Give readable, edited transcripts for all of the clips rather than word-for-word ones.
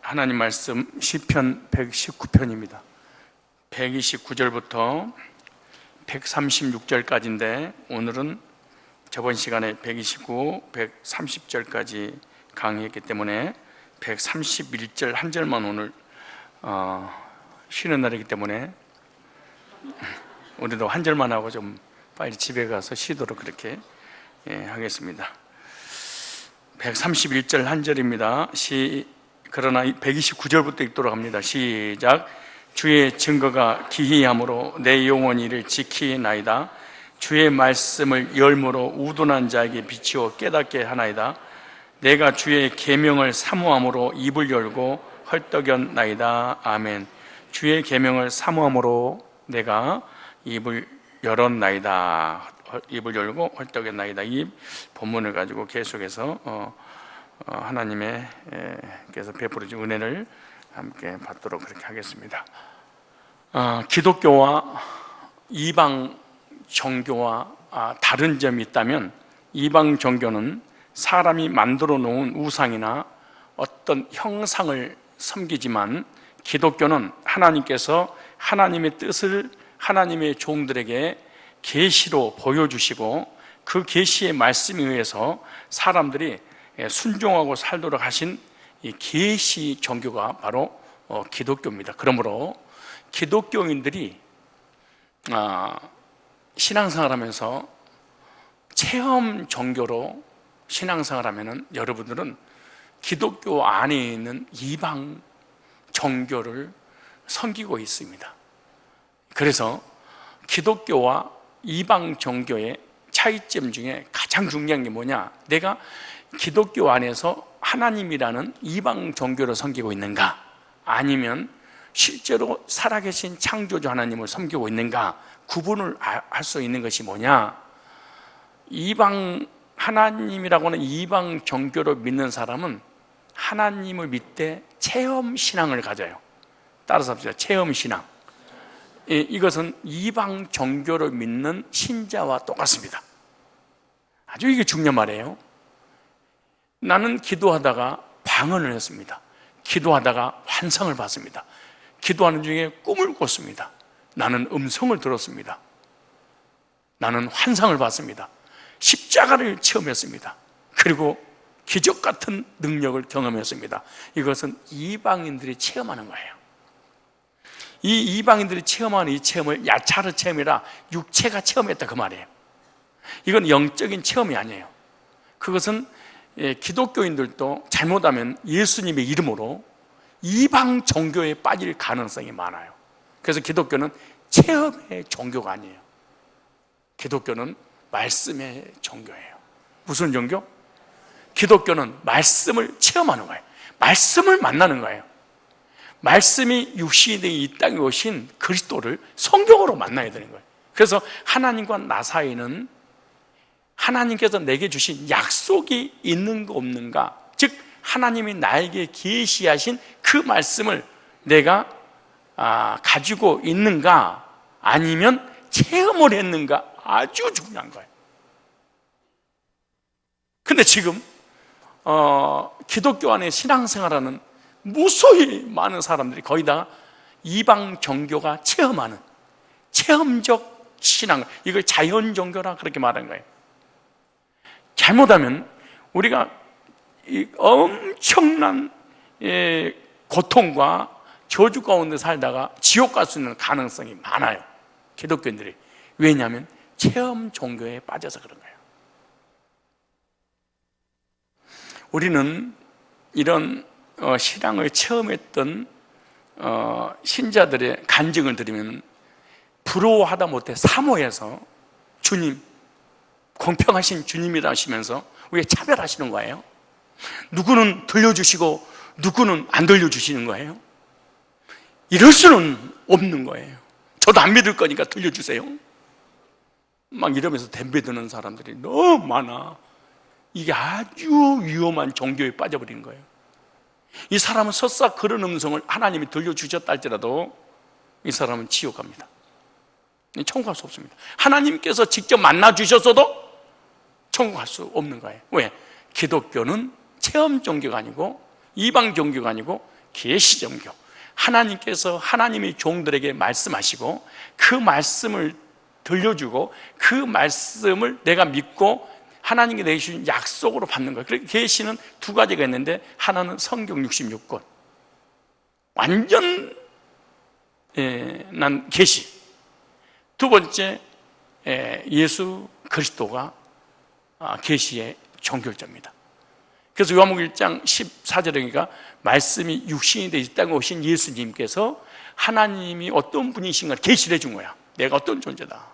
하나님 말씀 시편 119편입니다. 129절부터 136절까지인데 오늘은 저번 시간에 129, 130절까지 강의했기 때문에 131절 한 절만 오늘 쉬는 날이기 때문에 우리도 한 절만 하고 좀 빨리 집에 가서 쉬도록 그렇게 하겠습니다. 131절 한 절입니다. 그러나 129절부터 읽도록 합니다. 시작. 주의 증거가 기이함으로 내 영혼이 이를 지키나이다. 주의 말씀을 열무로 우둔한 자에게 비추어 깨닫게 하나이다. 내가 주의 계명을 사모함으로 입을 열고 헐떡였나이다. 아멘. 주의 계명을 사모함으로 내가 입을 열었나이다. 입을 열고 헐떡였나이다. 이 본문을 가지고 계속해서 하나님께서 베풀어준 은혜를 함께 받도록 그렇게 하겠습니다. 기독교와 이방 종교와 다른 점이 있다면, 이방 종교는 사람이 만들어 놓은 우상이나 어떤 형상을 섬기지만, 기독교는 하나님께서 하나님의 뜻을 하나님의 종들에게 계시로 보여주시고 그 계시의 말씀에 의해서 사람들이 순종하고 살도록 하신 이 계시 종교가 바로 기독교입니다. 그러므로 기독교인들이 신앙생활하면서 체험 종교로 신앙생활하면은 여러분들은 기독교 안에 있는 이방 종교를 섬기고 있습니다. 그래서 기독교와 이방 종교의 차이점 중에 가장 중요한 게 뭐냐? 내가 기독교 안에서 하나님이라는 이방 종교를 섬기고 있는가? 아니면 실제로 살아계신 창조주 하나님을 섬기고 있는가? 구분을 할 수 있는 것이 뭐냐? 이방 하나님이라고 하는 이방 종교를 믿는 사람은 하나님을 믿되 체험 신앙을 가져요. 따라서 합시다. 체험 신앙. 이것은 이방 종교를 믿는 신자와 똑같습니다. 아주 이게 중요한 말이에요. 나는 기도하다가 방언을 했습니다. 기도하다가 환상을 봤습니다. 기도하는 중에 꿈을 꿨습니다. 나는 음성을 들었습니다. 나는 환상을 봤습니다. 십자가를 체험했습니다. 그리고 기적 같은 능력을 경험했습니다. 이것은 이방인들이 체험하는 거예요. 이 이방인들이 체험하는 이 체험을 야차르 체험이라 육체가 체험했다 그 말이에요. 이건 영적인 체험이 아니에요. 그것은 기독교인들도 잘못하면 예수님의 이름으로 이방 종교에 빠질 가능성이 많아요. 그래서 기독교는 체험의 종교가 아니에요. 기독교는 말씀의 종교예요. 무슨 종교? 기독교는 말씀을 체험하는 거예요. 말씀을 만나는 거예요. 말씀이 육신이 된 이 땅에 오신 그리스도를 성경으로 만나야 되는 거예요. 그래서 하나님과 나 사이는 하나님께서 내게 주신 약속이 있는가 없는가, 즉 하나님이 나에게 계시하신 그 말씀을 내가 가지고 있는가 아니면 체험을 했는가, 아주 중요한 거예요. 근데 지금 기독교 안에 신앙생활하는 무수히 많은 사람들이 거의 다 이방 종교가 체험하는 체험적 신앙, 이걸 자연 종교라 그렇게 말하는 거예요. 잘못하면 우리가 이 엄청난 고통과 저주 가운데 살다가 지옥 갈 수 있는 가능성이 많아요. 기독교인들이. 왜냐하면 체험 종교에 빠져서 그런 거예요. 우리는 이런 신앙을 체험했던 신자들의 간증을 들으면 부러워하다 못해 사모해서 주님, 공평하신 주님이라 하시면서 왜 차별하시는 거예요? 누구는 들려주시고 누구는 안 들려주시는 거예요? 이럴 수는 없는 거예요. 저도 안 믿을 거니까 들려주세요. 막 이러면서 덤벼드는 사람들이 너무 많아. 이게 아주 위험한 종교에 빠져버린 거예요. 이 사람은 설사 그런 음성을 하나님이 들려주셨다 할지라도 이 사람은 지옥 갑니다. 천국 갈 수 없습니다. 하나님께서 직접 만나주셨어도 천국 갈 수 없는 거예요. 왜? 기독교는 체험 종교가 아니고 이방 종교가 아니고 계시 종교. 하나님께서 하나님의 종들에게 말씀하시고 그 말씀을 들려주고 그 말씀을 내가 믿고 하나님께 내주신 약속으로 받는 거예요. 그래서 계시는 두 가지가 있는데, 하나는 성경 66권, 완전 난 계시. 두 번째, 예수 그리스도가 계시의 종결자입니다. 그래서 요한복음 1장 14절에 보니까 말씀이 육신이 되어 이 땅에 오신 예수님께서 하나님이 어떤 분이신가를 계시를 해준 거야. 내가 어떤 존재다.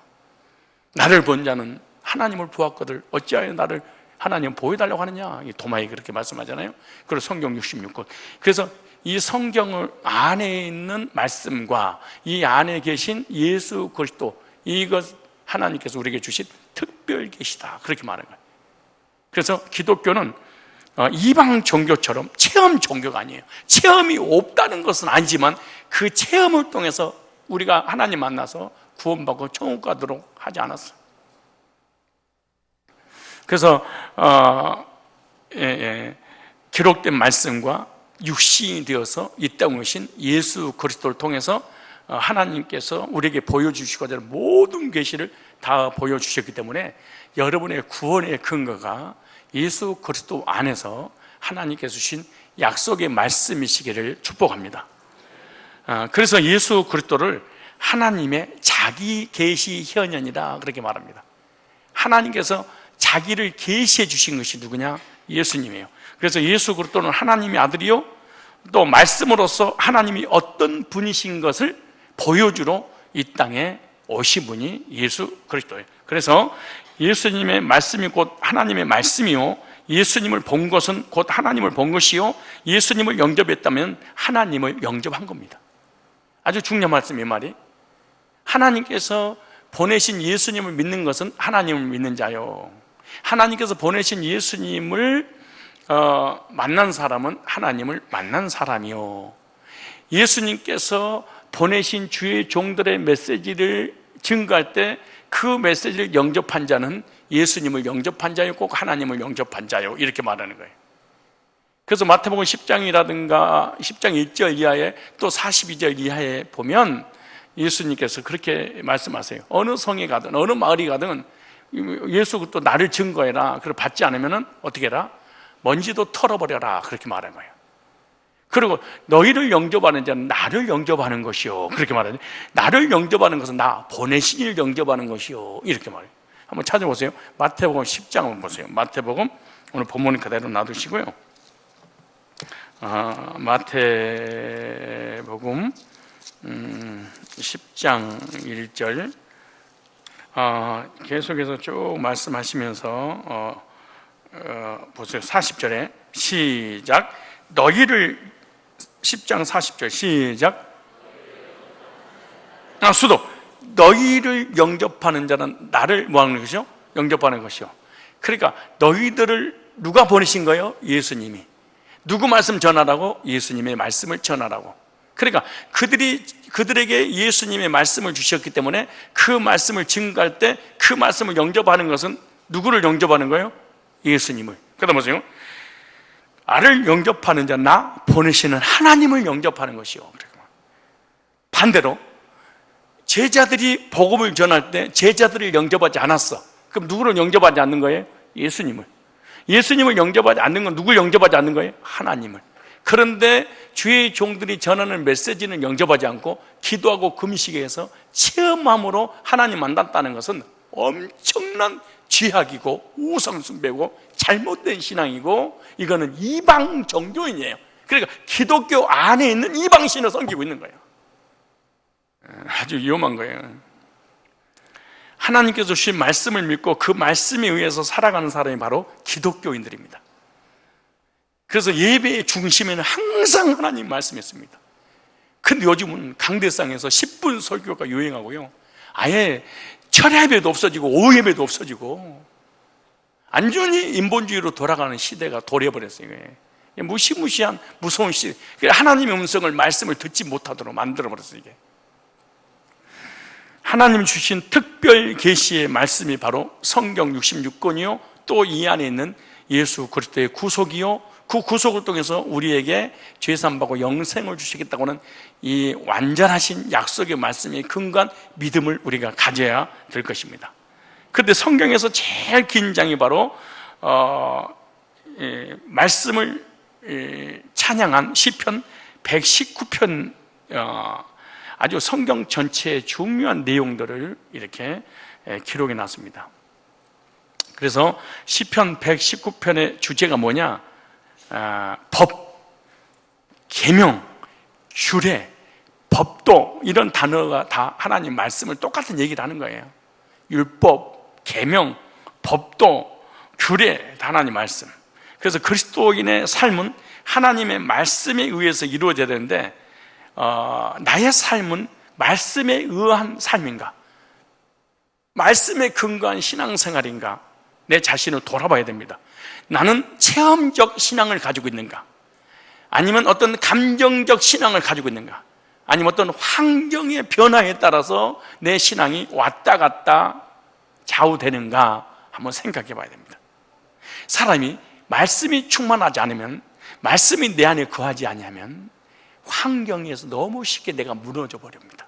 나를 본 자는 하나님을 보았거든 어찌하여 나를 하나님 보여달라고 하느냐. 도마에 그렇게 말씀하잖아요. 그리고 성경 66권. 그래서 이 성경 안에 있는 말씀과 이 안에 계신 예수 그리스도, 이것 하나님께서 우리에게 주신 특별 계시다, 그렇게 말하는 거예요. 그래서 기독교는 이방 종교처럼 체험 종교가 아니에요. 체험이 없다는 것은 아니지만 그 체험을 통해서 우리가 하나님 만나서 구원받고 천국 가도록 하지 않았어요. 그래서 기록된 말씀과 육신이 되어서 이 땅에 오신 예수 그리스도를 통해서 하나님께서 우리에게 보여주시고자 하는 모든 계시를 다 보여주셨기 때문에 여러분의 구원의 근거가 예수 그리스도 안에서 하나님께서 주신 약속의 말씀이시기를 축복합니다. 그래서 예수 그리스도를 하나님의 자기 계시 현현이다, 그렇게 말합니다. 하나님께서 자기를 계시해 주신 것이 누구냐? 예수님이에요. 그래서 예수 그리스도는 하나님의 아들이요, 또 말씀으로서 하나님이 어떤 분이신 것을 보여주러 이 땅에 오신 분이 예수 그리스도예요. 그래서 예수님의 말씀이 곧 하나님의 말씀이요, 예수님을 본 것은 곧 하나님을 본 것이요, 예수님을 영접했다면 하나님을 영접한 겁니다. 아주 중요한 말씀이에요. 말이 하나님께서 보내신 예수님을 믿는 것은 하나님을 믿는 자요, 하나님께서 보내신 예수님을 만난 사람은 하나님을 만난 사람이요, 예수님께서 보내신 주의 종들의 메시지를 증거할 때 그 메시지를 영접한 자는 예수님을 영접한 자요, 꼭 하나님을 영접한 자요, 이렇게 말하는 거예요. 그래서 마태복음 10장이라든가 10장 1절 이하에 또 42절 이하에 보면 예수님께서 그렇게 말씀하세요. 어느 성에 가든 어느 마을에 가든 예수 그리스도 나를 증거해라. 그걸 받지 않으면 어떻게 해라? 먼지도 털어버려라, 그렇게 말하는 거예요. 그리고 너희를 영접하는 자는 나를 영접하는 것이요, 그렇게 말하죠. 나를 영접하는 것은 나 보내신 이를 영접하는 것이요, 이렇게 말해요. 한번 찾아보세요. 마태복음 10장 한번 보세요. 마태복음, 오늘 본문 그대로 놔두시고요. 마태복음 10장 1절 계속해서 쭉 말씀하시면서 보세요. 40절에 시작. 너희를, 10장 40절 시작. 수도. 너희를 영접하는 자는 나를 뭐하는 것이요? 영접하는 것이요. 그러니까 너희들을 누가 보내신 거예요? 예수님이. 누구 말씀 전하라고? 예수님의 말씀을 전하라고. 그러니까 그들에게 예수님의 말씀을 주셨기 때문에 그 말씀을 증거할 때 그 말씀을 영접하는 것은 누구를 영접하는 거예요? 예수님을. 그러다 보세요. 나를 영접하는 자, 나 보내시는 하나님을 영접하는 것이요. 반대로 제자들이 복음을 전할 때 제자들을 영접하지 않았어. 그럼 누구를 영접하지 않는 거예요? 예수님을. 예수님을 영접하지 않는 건 누굴 영접하지 않는 거예요? 하나님을. 그런데 주의 종들이 전하는 메시지는 영접하지 않고 기도하고 금식해서 체험함으로 하나님 만났다는 것은 엄청난 죄악이고 우상숭배고 잘못된 신앙이고, 이거는 이방 종교인이에요. 그러니까 기독교 안에 있는 이방 신을 섬기고 있는 거예요. 아주 위험한 거예요. 하나님께서 주신 말씀을 믿고 그 말씀에 의해서 살아가는 사람이 바로 기독교인들입니다. 그래서 예배의 중심에는 항상 하나님 말씀이었습니다. 근데 요즘은 강대상에서 10분 설교가 유행하고요, 아예 철야예배도 없어지고 오후예배도 없어지고 완전히 인본주의로 돌아가는 시대가 도래해버렸어요. 이게 무시무시한 무서운 시대. 하나님의 음성을, 말씀을 듣지 못하도록 만들어버렸어요. 이게 하나님 주신 특별 계시의 말씀이 바로 성경 66권이요, 또 이 안에 있는 예수 그리스도의 구속이요, 그 구속을 통해서 우리에게 죄사함받고 영생을 주시겠다고는 이 완전하신 약속의 말씀이 근거한 믿음을 우리가 가져야 될 것입니다. 그런데 성경에서 제일 긴 장이 바로 말씀을 찬양한 시편 119편, 아주 성경 전체의 중요한 내용들을 이렇게 기록해 놨습니다. 그래서 시편 119편의 주제가 뭐냐? 법, 계명, 규례, 법도, 이런 단어가 다 하나님 말씀을 똑같은 얘기를 하는 거예요. 율법, 계명, 법도, 규례, 다 하나님 말씀. 그래서 그리스도인의 삶은 하나님의 말씀에 의해서 이루어져야 되는데, 나의 삶은 말씀에 의한 삶인가? 말씀에 근거한 신앙생활인가? 내 자신을 돌아봐야 됩니다. 나는 체험적 신앙을 가지고 있는가? 아니면 어떤 감정적 신앙을 가지고 있는가? 아니면 어떤 환경의 변화에 따라서 내 신앙이 왔다 갔다 좌우되는가? 한번 생각해 봐야 됩니다. 사람이 말씀이 충만하지 않으면, 말씀이 내 안에 거하지 아니하면 환경에서 너무 쉽게 내가 무너져 버립니다.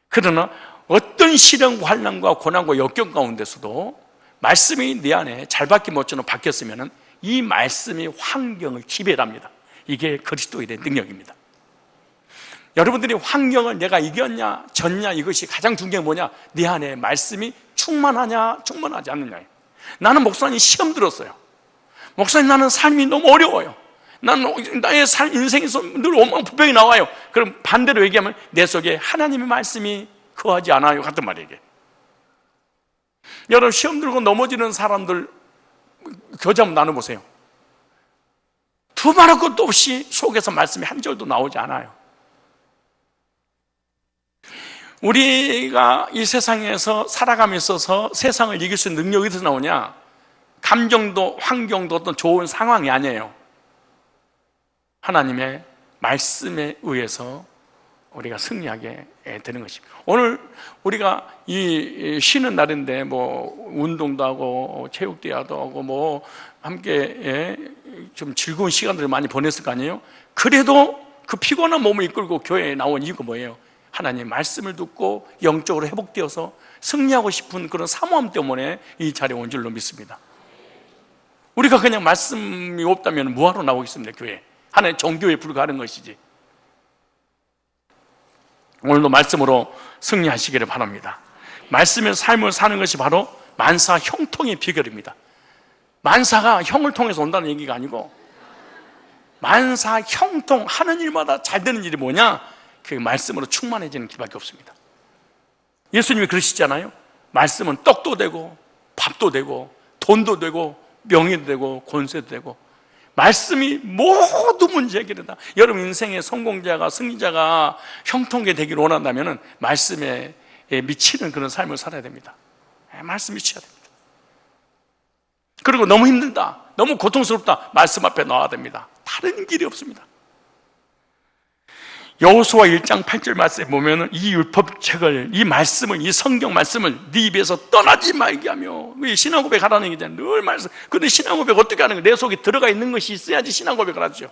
그러나 어떤 시련과 환난과 고난과 역경 가운데서도 말씀이 내 안에 잘밖에 못처럼 바뀌었으면 이 말씀이 환경을 지배합니다. 이게 그리스도인의 능력입니다. 여러분들이 환경을 내가 이겼냐 졌냐, 이것이 가장 중요한 게 뭐냐? 내 안에 말씀이 충만하냐 충만하지 않느냐예요. 나는 목사님 시험 들었어요. 목사님, 나는 삶이 너무 어려워요. 나의 인생에서 늘 오만 불평이 나와요. 그럼 반대로 얘기하면 내 속에 하나님의 말씀이 거하지 않아요 같은 말이에요. 여러분, 시험 들고 넘어지는 사람들 교제 한번 나눠보세요. 두말할 것도 없이 속에서 말씀이 한 절도 나오지 않아요. 우리가 이 세상에서 살아가며 있어서 세상을 이길 수 있는 능력이 어디서 나오냐? 감정도 환경도 어떤 좋은 상황이 아니에요. 하나님의 말씀에 의해서 우리가 승리하게 되는 것입니다. 오늘 우리가 이 쉬는 날인데 운동도 하고 체육대회도 하고 함께 좀 즐거운 시간들을 많이 보냈을 거 아니에요? 그래도 그 피곤한 몸을 이끌고 교회에 나온 이유가 뭐예요? 하나님의 말씀을 듣고 영적으로 회복되어서 승리하고 싶은 그런 사모함 때문에 이 자리에 온 줄로 믿습니다. 우리가 그냥 말씀이 없다면 뭐하러 나오겠습니까? 교회 하나의 종교에 불과한 것이지. 오늘도 말씀으로 승리하시기를 바랍니다. 말씀의 삶을 사는 것이 바로 만사 형통의 비결입니다. 만사가 형을 통해서 온다는 얘기가 아니고, 만사 형통, 하는 일마다 잘 되는 일이 뭐냐? 그 말씀으로 충만해지는 길밖에 없습니다. 예수님이 그러시잖아요. 말씀은 떡도 되고 밥도 되고 돈도 되고 명예도 되고 권세도 되고, 말씀이 모두 문제 해결이다. 여러분 인생의 성공자가, 승리자가 형통하게 되기를 원한다면 말씀에 미치는 그런 삶을 살아야 됩니다. 말씀 미쳐야 됩니다. 그리고 너무 힘들다, 너무 고통스럽다, 말씀 앞에 나와야 됩니다. 다른 길이 없습니다. 여호수아 1장 8절 말씀에 보면 이 율법책을, 이 말씀을, 이 성경 말씀을 네 입에서 떠나지 말게 하며, 왜 신앙 고백하라는 얘기잖아요. 늘 말씀. 근데 신앙 고백 어떻게 하는 거예요? 내 속에 들어가 있는 것이 있어야지 신앙 고백을 하죠.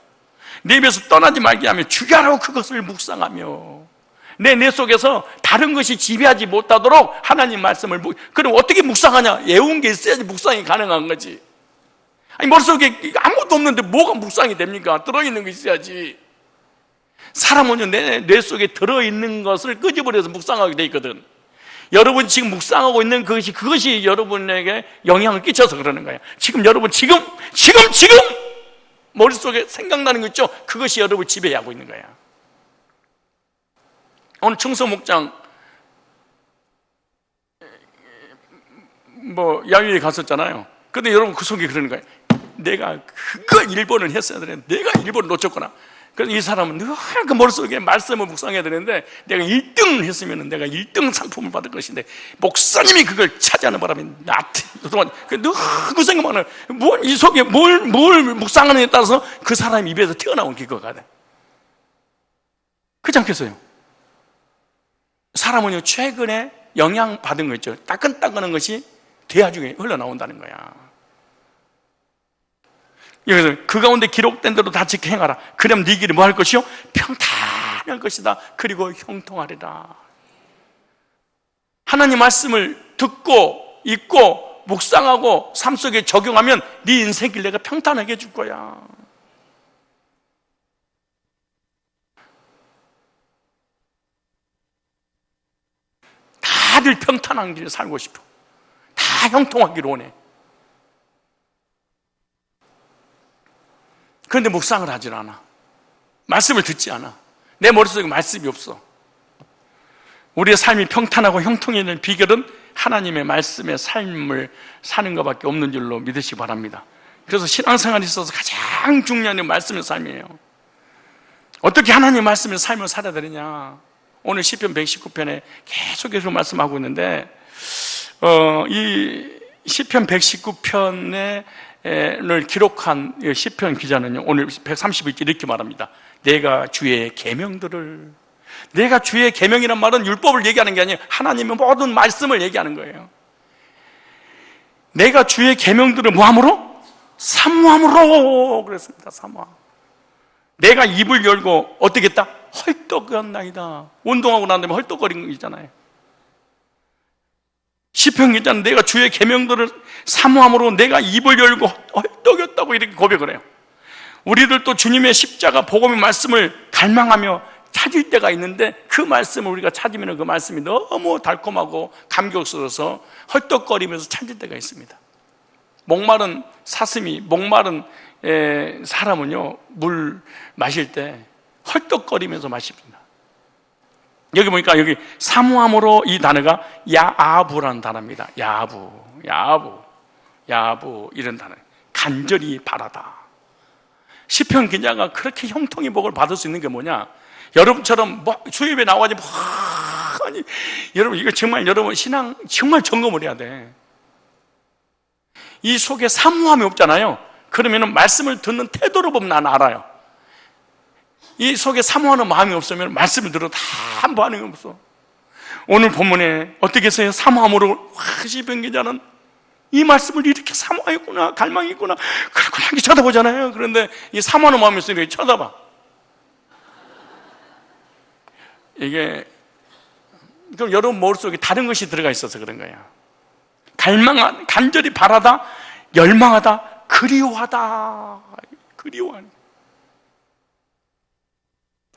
내 입에서 떠나지 말게 하며 주야로 그것을 묵상하며, 내 속에서 다른 것이 지배하지 못하도록 하나님 말씀을 그럼 어떻게 묵상하냐? 외운 게 있어야지 묵상이 가능한 거지. 아니, 머릿속에 아무것도 없는데 뭐가 묵상이 됩니까? 들어있는 게 있어야지. 사람은 뇌 속에 들어있는 것을 끄집어내서 묵상하게 돼 있거든. 여러분 지금 묵상하고 있는 그것이 여러분에게 영향을 끼쳐서 그러는 거예요. 지금 여러분 지금 머릿속에 생각나는 거 있죠? 그것이 여러분을 지배하고 있는 거야. 오늘 충서 목장 야유회 갔었잖아요. 근데 여러분 그 속에 그러는 거예요. 내가 그거 1번을 했어야 되는데 내가 1번을 놓쳤구나. 그래서 이 사람은 늘 그 머릿속에 말씀을 묵상해야 되는데, 내가 1등을 했으면 내가 1등 상품을 받을 것인데 목사님이 그걸 차지하는 바람에 나한테 늘 그 생각만 해요. 이 속에 뭘 묵상하느냐에 따라서 그 사람 입에서 튀어나온 기거가 돼. 그렇지 않겠어요? 사람은요, 최근에 영향받은 거 있죠. 따끈따끈한 것이 대화 중에 흘러나온다는 거야. 여기서 그 가운데 기록된 대로 다 지켜 행하라. 그럼 네 길이 뭐 할 것이요? 평탄할 것이다. 그리고 형통하리라. 하나님 말씀을 듣고 읽고 묵상하고 삶 속에 적용하면 네 인생길 내가 평탄하게 해줄 거야. 다들 평탄한 길을 살고 싶어. 다 형통하기를 원해. 그런데 묵상을 하질 않아. 말씀을 듣지 않아. 내 머릿속에 말씀이 없어. 우리의 삶이 평탄하고 형통해지는 비결은 하나님의 말씀의 삶을 사는 것밖에 없는 줄로 믿으시기 바랍니다. 그래서 신앙생활에 있어서 가장 중요한 게 말씀의 삶이에요. 어떻게 하나님의 말씀의 삶을 살아야 되느냐. 오늘 시편 119편에 계속해서 말씀하고 있는데 이 시편 119편을 기록한 시편 기자는요, 오늘 131절 이렇게 말합니다. 내가 주의 계명들을, 내가 주의 계명이란 말은 율법을 얘기하는 게 아니에요. 하나님의 모든 말씀을 얘기하는 거예요. 내가 주의 계명들을 뭐함으로? 사모함으로 그랬습니다. 사모함. 내가 입을 열고 어떻게 했다? 헐떡였나이다. 운동하고 난 다음에 헐떡거리는 거 있잖아요. 시편 기자는 내가 주의 계명들을 사모함으로 내가 입을 열고 헐떡였다고 이렇게 고백을 해요. 우리들도 주님의 십자가 복음의 말씀을 갈망하며 찾을 때가 있는데 그 말씀을 우리가 찾으면 그 말씀이 너무 달콤하고 감격스러워서 헐떡거리면서 찾을 때가 있습니다. 목마른 사슴이, 목마른 사람은요, 물 마실 때 헐떡거리면서 마십니다. 여기 보니까 여기 사모함으로 이 단어가 야아부라는 단어입니다. 야아부 이런 단어. 간절히 바라다. 시편 기자가 그렇게 형통의 복을 받을 수 있는 게 뭐냐? 여러분처럼 수협에 나와가지고 아니, 여러분 이거 정말 여러분 신앙 정말 점검을 해야 돼. 이 속에 사모함이 없잖아요. 그러면은 말씀을 듣는 태도로 보면 난 알아요. 이 속에 사모하는 마음이 없으면 말씀을 들어도 다 반응이 없어. 오늘 본문에 어떻게 해서요? 사모함으로 시편 기자는 이 말씀을 이렇게 사모하였구나, 갈망이 있구나, 그렇구나 이렇게 쳐다보잖아요. 그런데 이 사모하는 마음이 있으면 이렇게 쳐다봐. 이게 그럼 여러분 머릿속에 다른 것이 들어가 있어서 그런 거예요. 간절히 바라다, 열망하다, 그리워하다.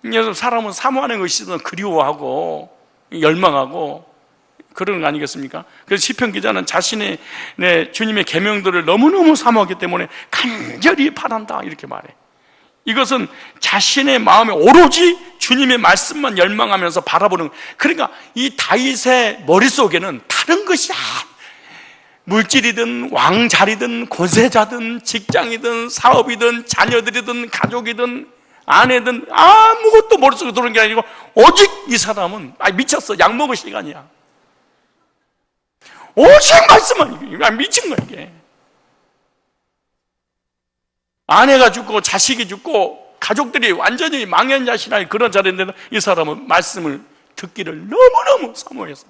그래서 사람은 사모하는 것이 있어서 그리워하고 열망하고 그런 거 아니겠습니까? 그래서 시편 기자는 자신의 주님의 계명들을 너무너무 사모하기 때문에 간절히 바란다 이렇게 말해. 이것은 자신의 마음에 오로지 주님의 말씀만 열망하면서 바라보는, 그러니까 이 다윗의 머릿속에는 다른 것이 물질이든 왕자리든 권세자든 직장이든 사업이든 자녀들이든 가족이든 아내든 아무것도 머릿속에 들어오는 게 아니고 오직 이 사람은 미쳤어. 약 먹을 시간이야. 오직 말씀만. 미친 거야 이게. 아내가 죽고 자식이 죽고 가족들이 완전히 망연자실할 그런 자리인데도 이 사람은 말씀을 듣기를 너무너무 사모해서,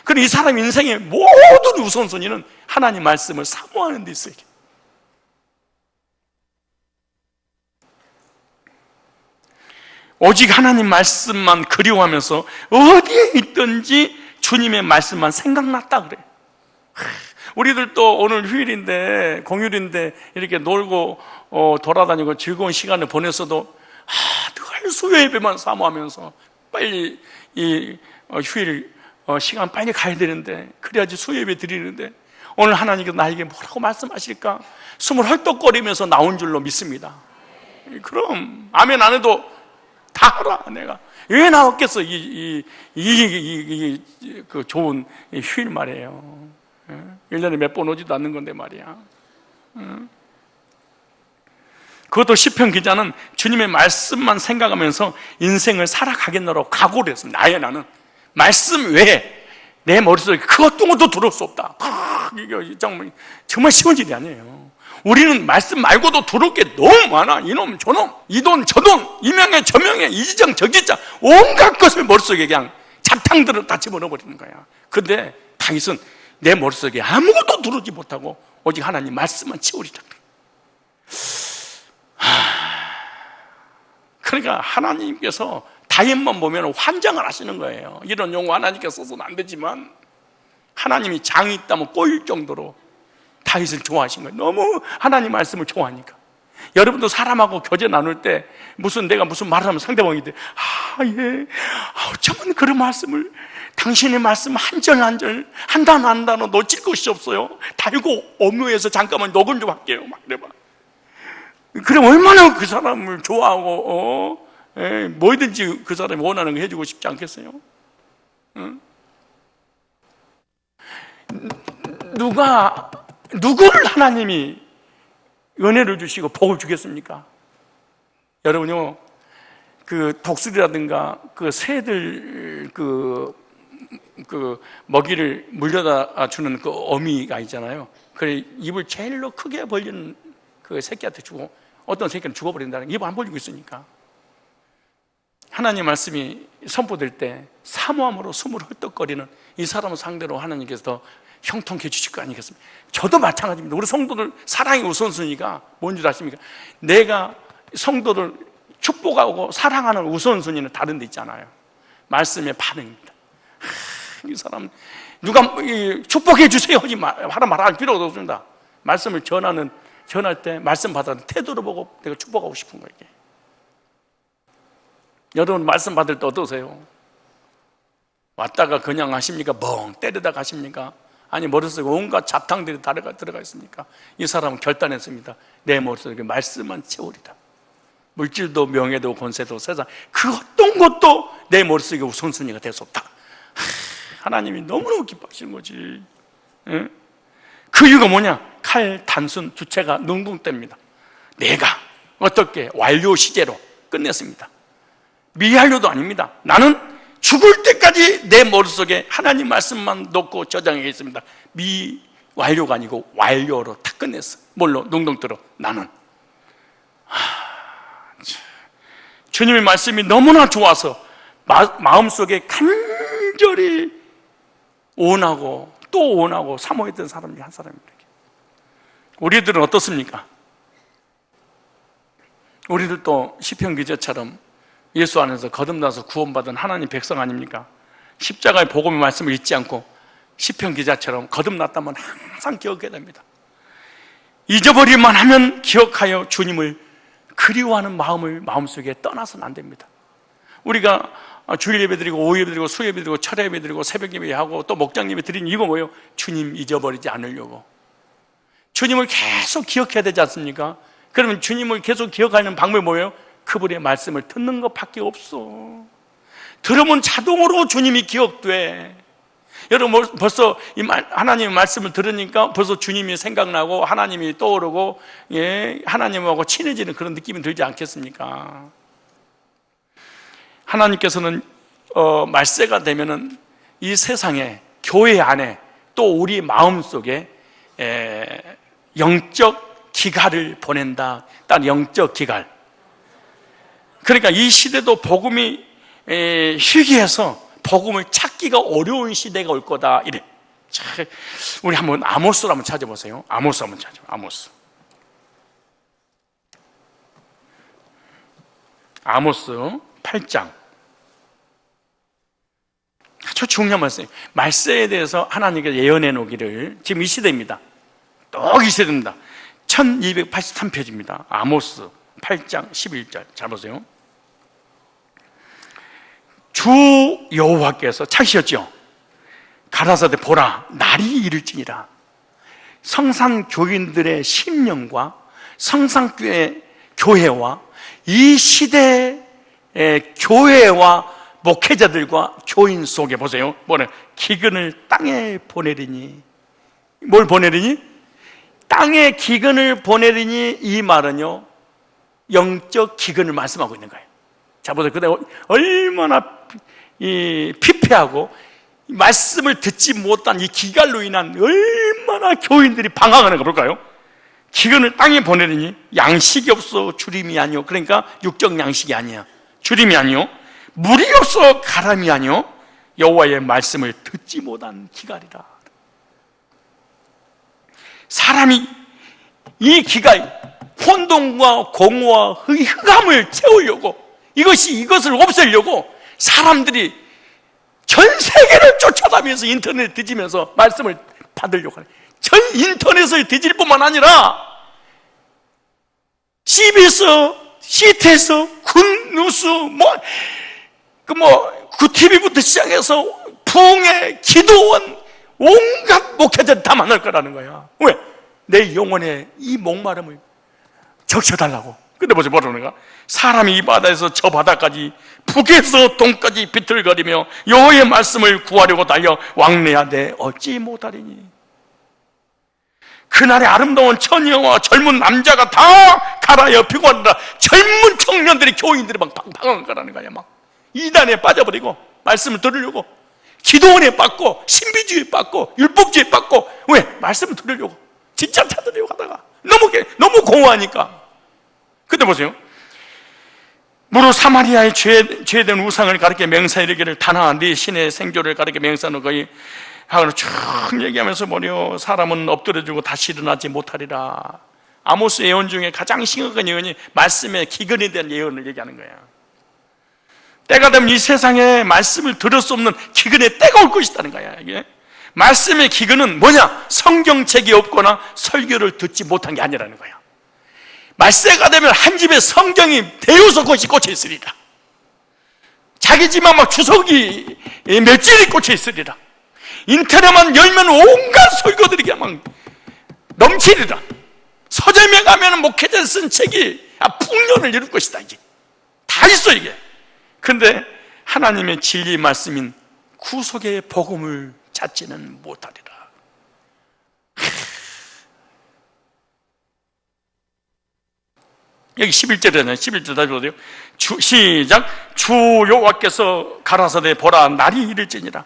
그리고 이 사람 인생의 모든 우선순위는 하나님 말씀을 사모하는 데 있어요. 오직 하나님 말씀만 그리워하면서 어디에 있든지 주님의 말씀만 생각났다 그래. 우리들도 오늘 휴일인데, 공휴일인데 이렇게 놀고 돌아다니고 즐거운 시간을 보냈어도 늘 수요 예배만 사모하면서 빨리 이 휴일 시간 빨리 가야 되는데, 그래야지 수요 예배 드리는데 오늘 하나님께서 나에게 뭐라고 말씀하실까 숨을 헐떡거리면서 나온 줄로 믿습니다. 그럼 아멘 안 해도 다 알아. 내가 왜 나왔겠어. 그 좋은 휴일 말이에요. 1년에 몇 번 오지도 않는 건데 말이야. 그것도 시편 기자는 주님의 말씀만 생각하면서 인생을 살아가겠노라고 각오를 했습니다. 나는 말씀 외에 내 머릿속에 그것도 들어올 수 없다. 이게 정말 쉬운 일이 아니에요. 우리는 말씀 말고도 들어올 게 너무 많아. 이놈 저놈, 이돈 저돈, 이명예 저명예, 이지정 저지자, 온갖 것을 머릿속에 그냥 잡탕들을 다 집어넣어버리는 거야. 근데 다윗은 내 머릿속에 아무것도 들어오지 못하고 오직 하나님 말씀만 채우리라. 그러니까 하나님께서 다윗만 보면 환장을 하시는 거예요. 이런 용어 하나님께서 써서는 안 되지만 하나님이 장이 있다면 꼬일 정도로 다윗을 좋아하신 거예요. 너무 하나님 말씀을 좋아하니까. 여러분도 사람하고 교제 나눌 때 내가 무슨 말을 하면 상대방이 돼. 예. 어쩌면 그런 말씀을, 당신의 말씀 한 절 한 절, 한 단어 한 단어 놓칠 것이 없어요. 달고 업무에서 잠깐만 녹음 좀 할게요. 막 그래봐. 그럼 얼마나 그 사람을 좋아하고, 뭐든지 그 사람이 원하는 거 해주고 싶지 않겠어요? 응? 누구를 하나님이 은혜를 주시고 복을 주겠습니까? 여러분요, 그 독수리라든가 그 새들 먹이를 물려다 주는 그 어미가 있잖아요. 그래 입을 제일로 크게 벌리는 그 새끼한테 주고 어떤 새끼는 죽어버린다는 게 입을 안 벌리고 있으니까. 하나님 말씀이 선포될 때 사모함으로 숨을 헐떡거리는 이 사람을 상대로 하나님께서 더 형통케 주실 거 아니겠습니까? 저도 마찬가지입니다. 우리 성도들 사랑의 우선순위가 뭔지 아십니까? 내가 성도를 축복하고 사랑하는 우선순위는 다른 데 있잖아요. 말씀의 반응입니다. 이 사람 누가 축복해 주세요 하지 말할 필요가 없습니다. 말씀을 전할 때 말씀 받아는 태도를 보고 내가 축복하고 싶은 거예요. 이게. 여러분 말씀 받을 때 어떠세요? 왔다가 그냥 하십니까? 멍 때리다 가십니까? 아니 머릿속에 온갖 잡탕들이 들어가 있습니까? 이 사람은 결단했습니다. 내 머릿속에 말씀만 채우리라. 물질도 명예도 권세도 세상 그 어떤 것도 내 머릿속에 우선순위가 될 수 없다. 하나님이 너무너무 기뻐하시는 거지. 예? 그 이유가 뭐냐? 칼, 단순, 주체가 능동됩니다. 내가 어떻게 완료 시제로 끝냈습니다. 미완료도 아닙니다. 나는 죽을 때까지 내 머릿속에 하나님 말씀만 놓고 저장해 있습니다. 미완료가 아니고 완료로 다 끝냈어. 뭘로? 능동대로 나는. 주님의 말씀이 너무나 좋아서 마음속에 간절히 원하고 또 원하고 사모했던 사람 중에 한 사람입니다. 우리들은 어떻습니까? 우리들도 시편 기자처럼 예수 안에서 거듭나서 구원받은 하나님 백성 아닙니까? 십자가의 복음의 말씀을 잊지 않고 시편 기자처럼 거듭났다면 항상 기억해야 됩니다. 잊어버릴만 하면 기억하여 주님을 그리워하는 마음을 마음속에 떠나서는 안 됩니다. 우리가 주일 예배 드리고 오후 예배 드리고 수요예배 드리고 철야 예배 드리고 새벽 예배 하고 또 목장 예배 드리는 이거 뭐예요? 주님 잊어버리지 않으려고. 주님을 계속 기억해야 되지 않습니까? 그러면 주님을 계속 기억하는 방법이 뭐예요? 그분의 말씀을 듣는 것밖에 없어. 들으면 자동으로 주님이 기억돼. 여러분 벌써 하나님의 말씀을 들으니까 벌써 주님이 생각나고 하나님이 떠오르고 하나님하고 친해지는 그런 느낌이 들지 않겠습니까? 하나님께서는 말세가 되면은 이 세상에 교회 안에 또 우리 마음속에 영적 기갈을 보낸다. 딱 영적 기갈. 그러니까 이 시대도 복음이 희귀해서 복음을 찾기가 어려운 시대가 올 거다. 이래. 우리 한번 아모스를 한번 찾아보세요. 아모스 한번 찾아보세요. 아모스 8장. 아주 중요한 말씀이에요. 말세에 대해서 하나님께서 예언해 놓기를 지금 이 시대입니다. 또 이 시대입니다. 1283페이지입니다. 아모스 8장 11절. 잘 보세요. 주 여호와께서 찾으셨죠. 가라사대 보라 날이 이를지니라. 성산 교인들의 심령과 성산교회 교회와 이 시대의 교회와 목회자들과 교인 속에 보세요. 뭐래? 기근을 땅에 보내리니. 뭘 보내리니? 땅에 기근을 보내리니. 이 말은요 영적 기근을 말씀하고 있는 거예요. 자 보세요. 그때 얼마나 피폐하고 말씀을 듣지 못한 이 기갈로 인한 얼마나 교인들이 방황하는가 볼까요? 기근을 땅에 보내리니 양식이 없어 주림이 아니요. 그러니까 육적 양식이 아니야. 주림이 아니요. 물이 없어 가람이 아니요. 여호와의 말씀을 듣지 못한 기갈이라. 사람이 이 기갈, 혼돈과 공허와 흑암을 채우려고, 이것을 없애려고 사람들이 전 세계를 쫓아다니면서 인터넷 뒤지면서 말씀을 받으려고 하는, 전 인터넷을 뒤질 뿐만 아니라 CBS, CT에서 굿뉴스, 그 TV부터 시작해서 부흥회, 기도원, 온갖 목회자들 다 만날 거라는 거야. 왜? 내 영혼의 이 목마름을 적셔달라고. 근데 뭐지, 뭐라는가? 사람이 이 바다에서 저 바다까지, 북에서 동까지 비틀거리며 여호와의 말씀을 구하려고 달려 왕래하되 어찌 못하리니. 그날의 아름다운 처녀와 젊은 남자가 다 갈아여 피곤하라. 젊은 청년들이, 교인들이 막 방황한 거라는 거야. 막 이단에 빠져버리고 말씀을 들으려고, 기도원에 빠고, 신비주의에 빠고, 율법주의에 빠고. 왜? 말씀을 들으려고, 진짜 찾으려고 하다가 너무 공허하니까. 근데 보세요, 무릇 사마리아의 죄된 우상을 가르쳐 맹세하 이르기를 다나 네 신의 생조를 가르쳐 맹세하는 거이 하고 쭉 얘기하면서 뭐냐, 사람은 엎드려주고 다시 일어나지 못하리라. 아모스 예언 중에 가장 심각한 예언이 말씀의 기근에 대한 예언을 얘기하는 거야. 때가 되면 이 세상에 말씀을 들을 수 없는 기근의 때가 올 것이라는 거야. 이게 말씀의 기근은 뭐냐? 성경책이 없거나 설교를 듣지 못한 게 아니라는 거야. 말세가 되면 한 집에 성경이 대여섯 권씩 꽂혀 있으리라. 자기 집만 막 주석이 몇 줄이 꽂혀 있으리라. 인터넷만 열면 온갖 설교들이 막 넘치리라. 서점에 가면 목회자 쓴 책이 풍년을 이룰 것이다. 이게 다 있어, 이게. 근데 하나님의 진리 말씀인 구속의 복음을 찾지는 못하리라. 여기 11절에는 11절 다시 보세요. 시작. 주 여호와께서 가라사대 보라, 날이 이를지니라.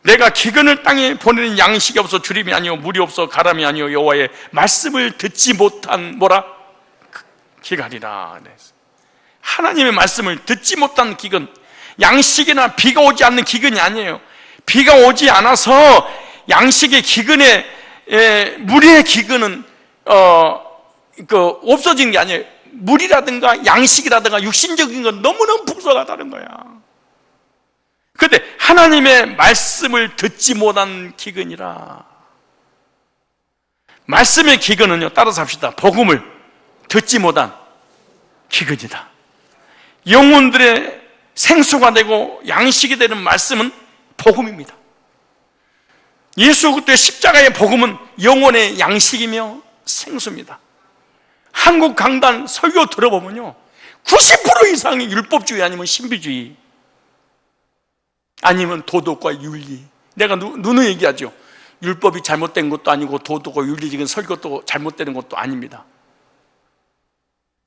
내가 기근을 땅에 보내는 양식이 없어 주림이 아니요 물이 없어 가람이 아니요 여호와의 말씀을 듣지 못한 뭐라? 기간이라. 하나님의 말씀을 듣지 못한 기근, 양식이나 비가 오지 않는 기근이 아니에요. 비가 오지 않아서 양식의 기근에 물의 기근은 없어진 게 아니에요. 물이라든가 양식이라든가 육신적인 건 너무너무 풍성하다는 거야. 그런데 하나님의 말씀을 듣지 못한 기근이라. 말씀의 기근은요, 따라서 합시다. 복음을 듣지 못한 기근이다. 영혼들의 생수가 되고 양식이 되는 말씀은 복음입니다. 예수 그리스도의 십자가의 복음은 영혼의 양식이며 생수입니다. 한국 강단 설교 들어보면요, 90% 이상이 율법주의 아니면 신비주의 아니면 도덕과 윤리. 내가 누누이 얘기하죠. 율법이 잘못된 것도 아니고 도덕과 윤리적인 설교도 잘못되는 것도 아닙니다.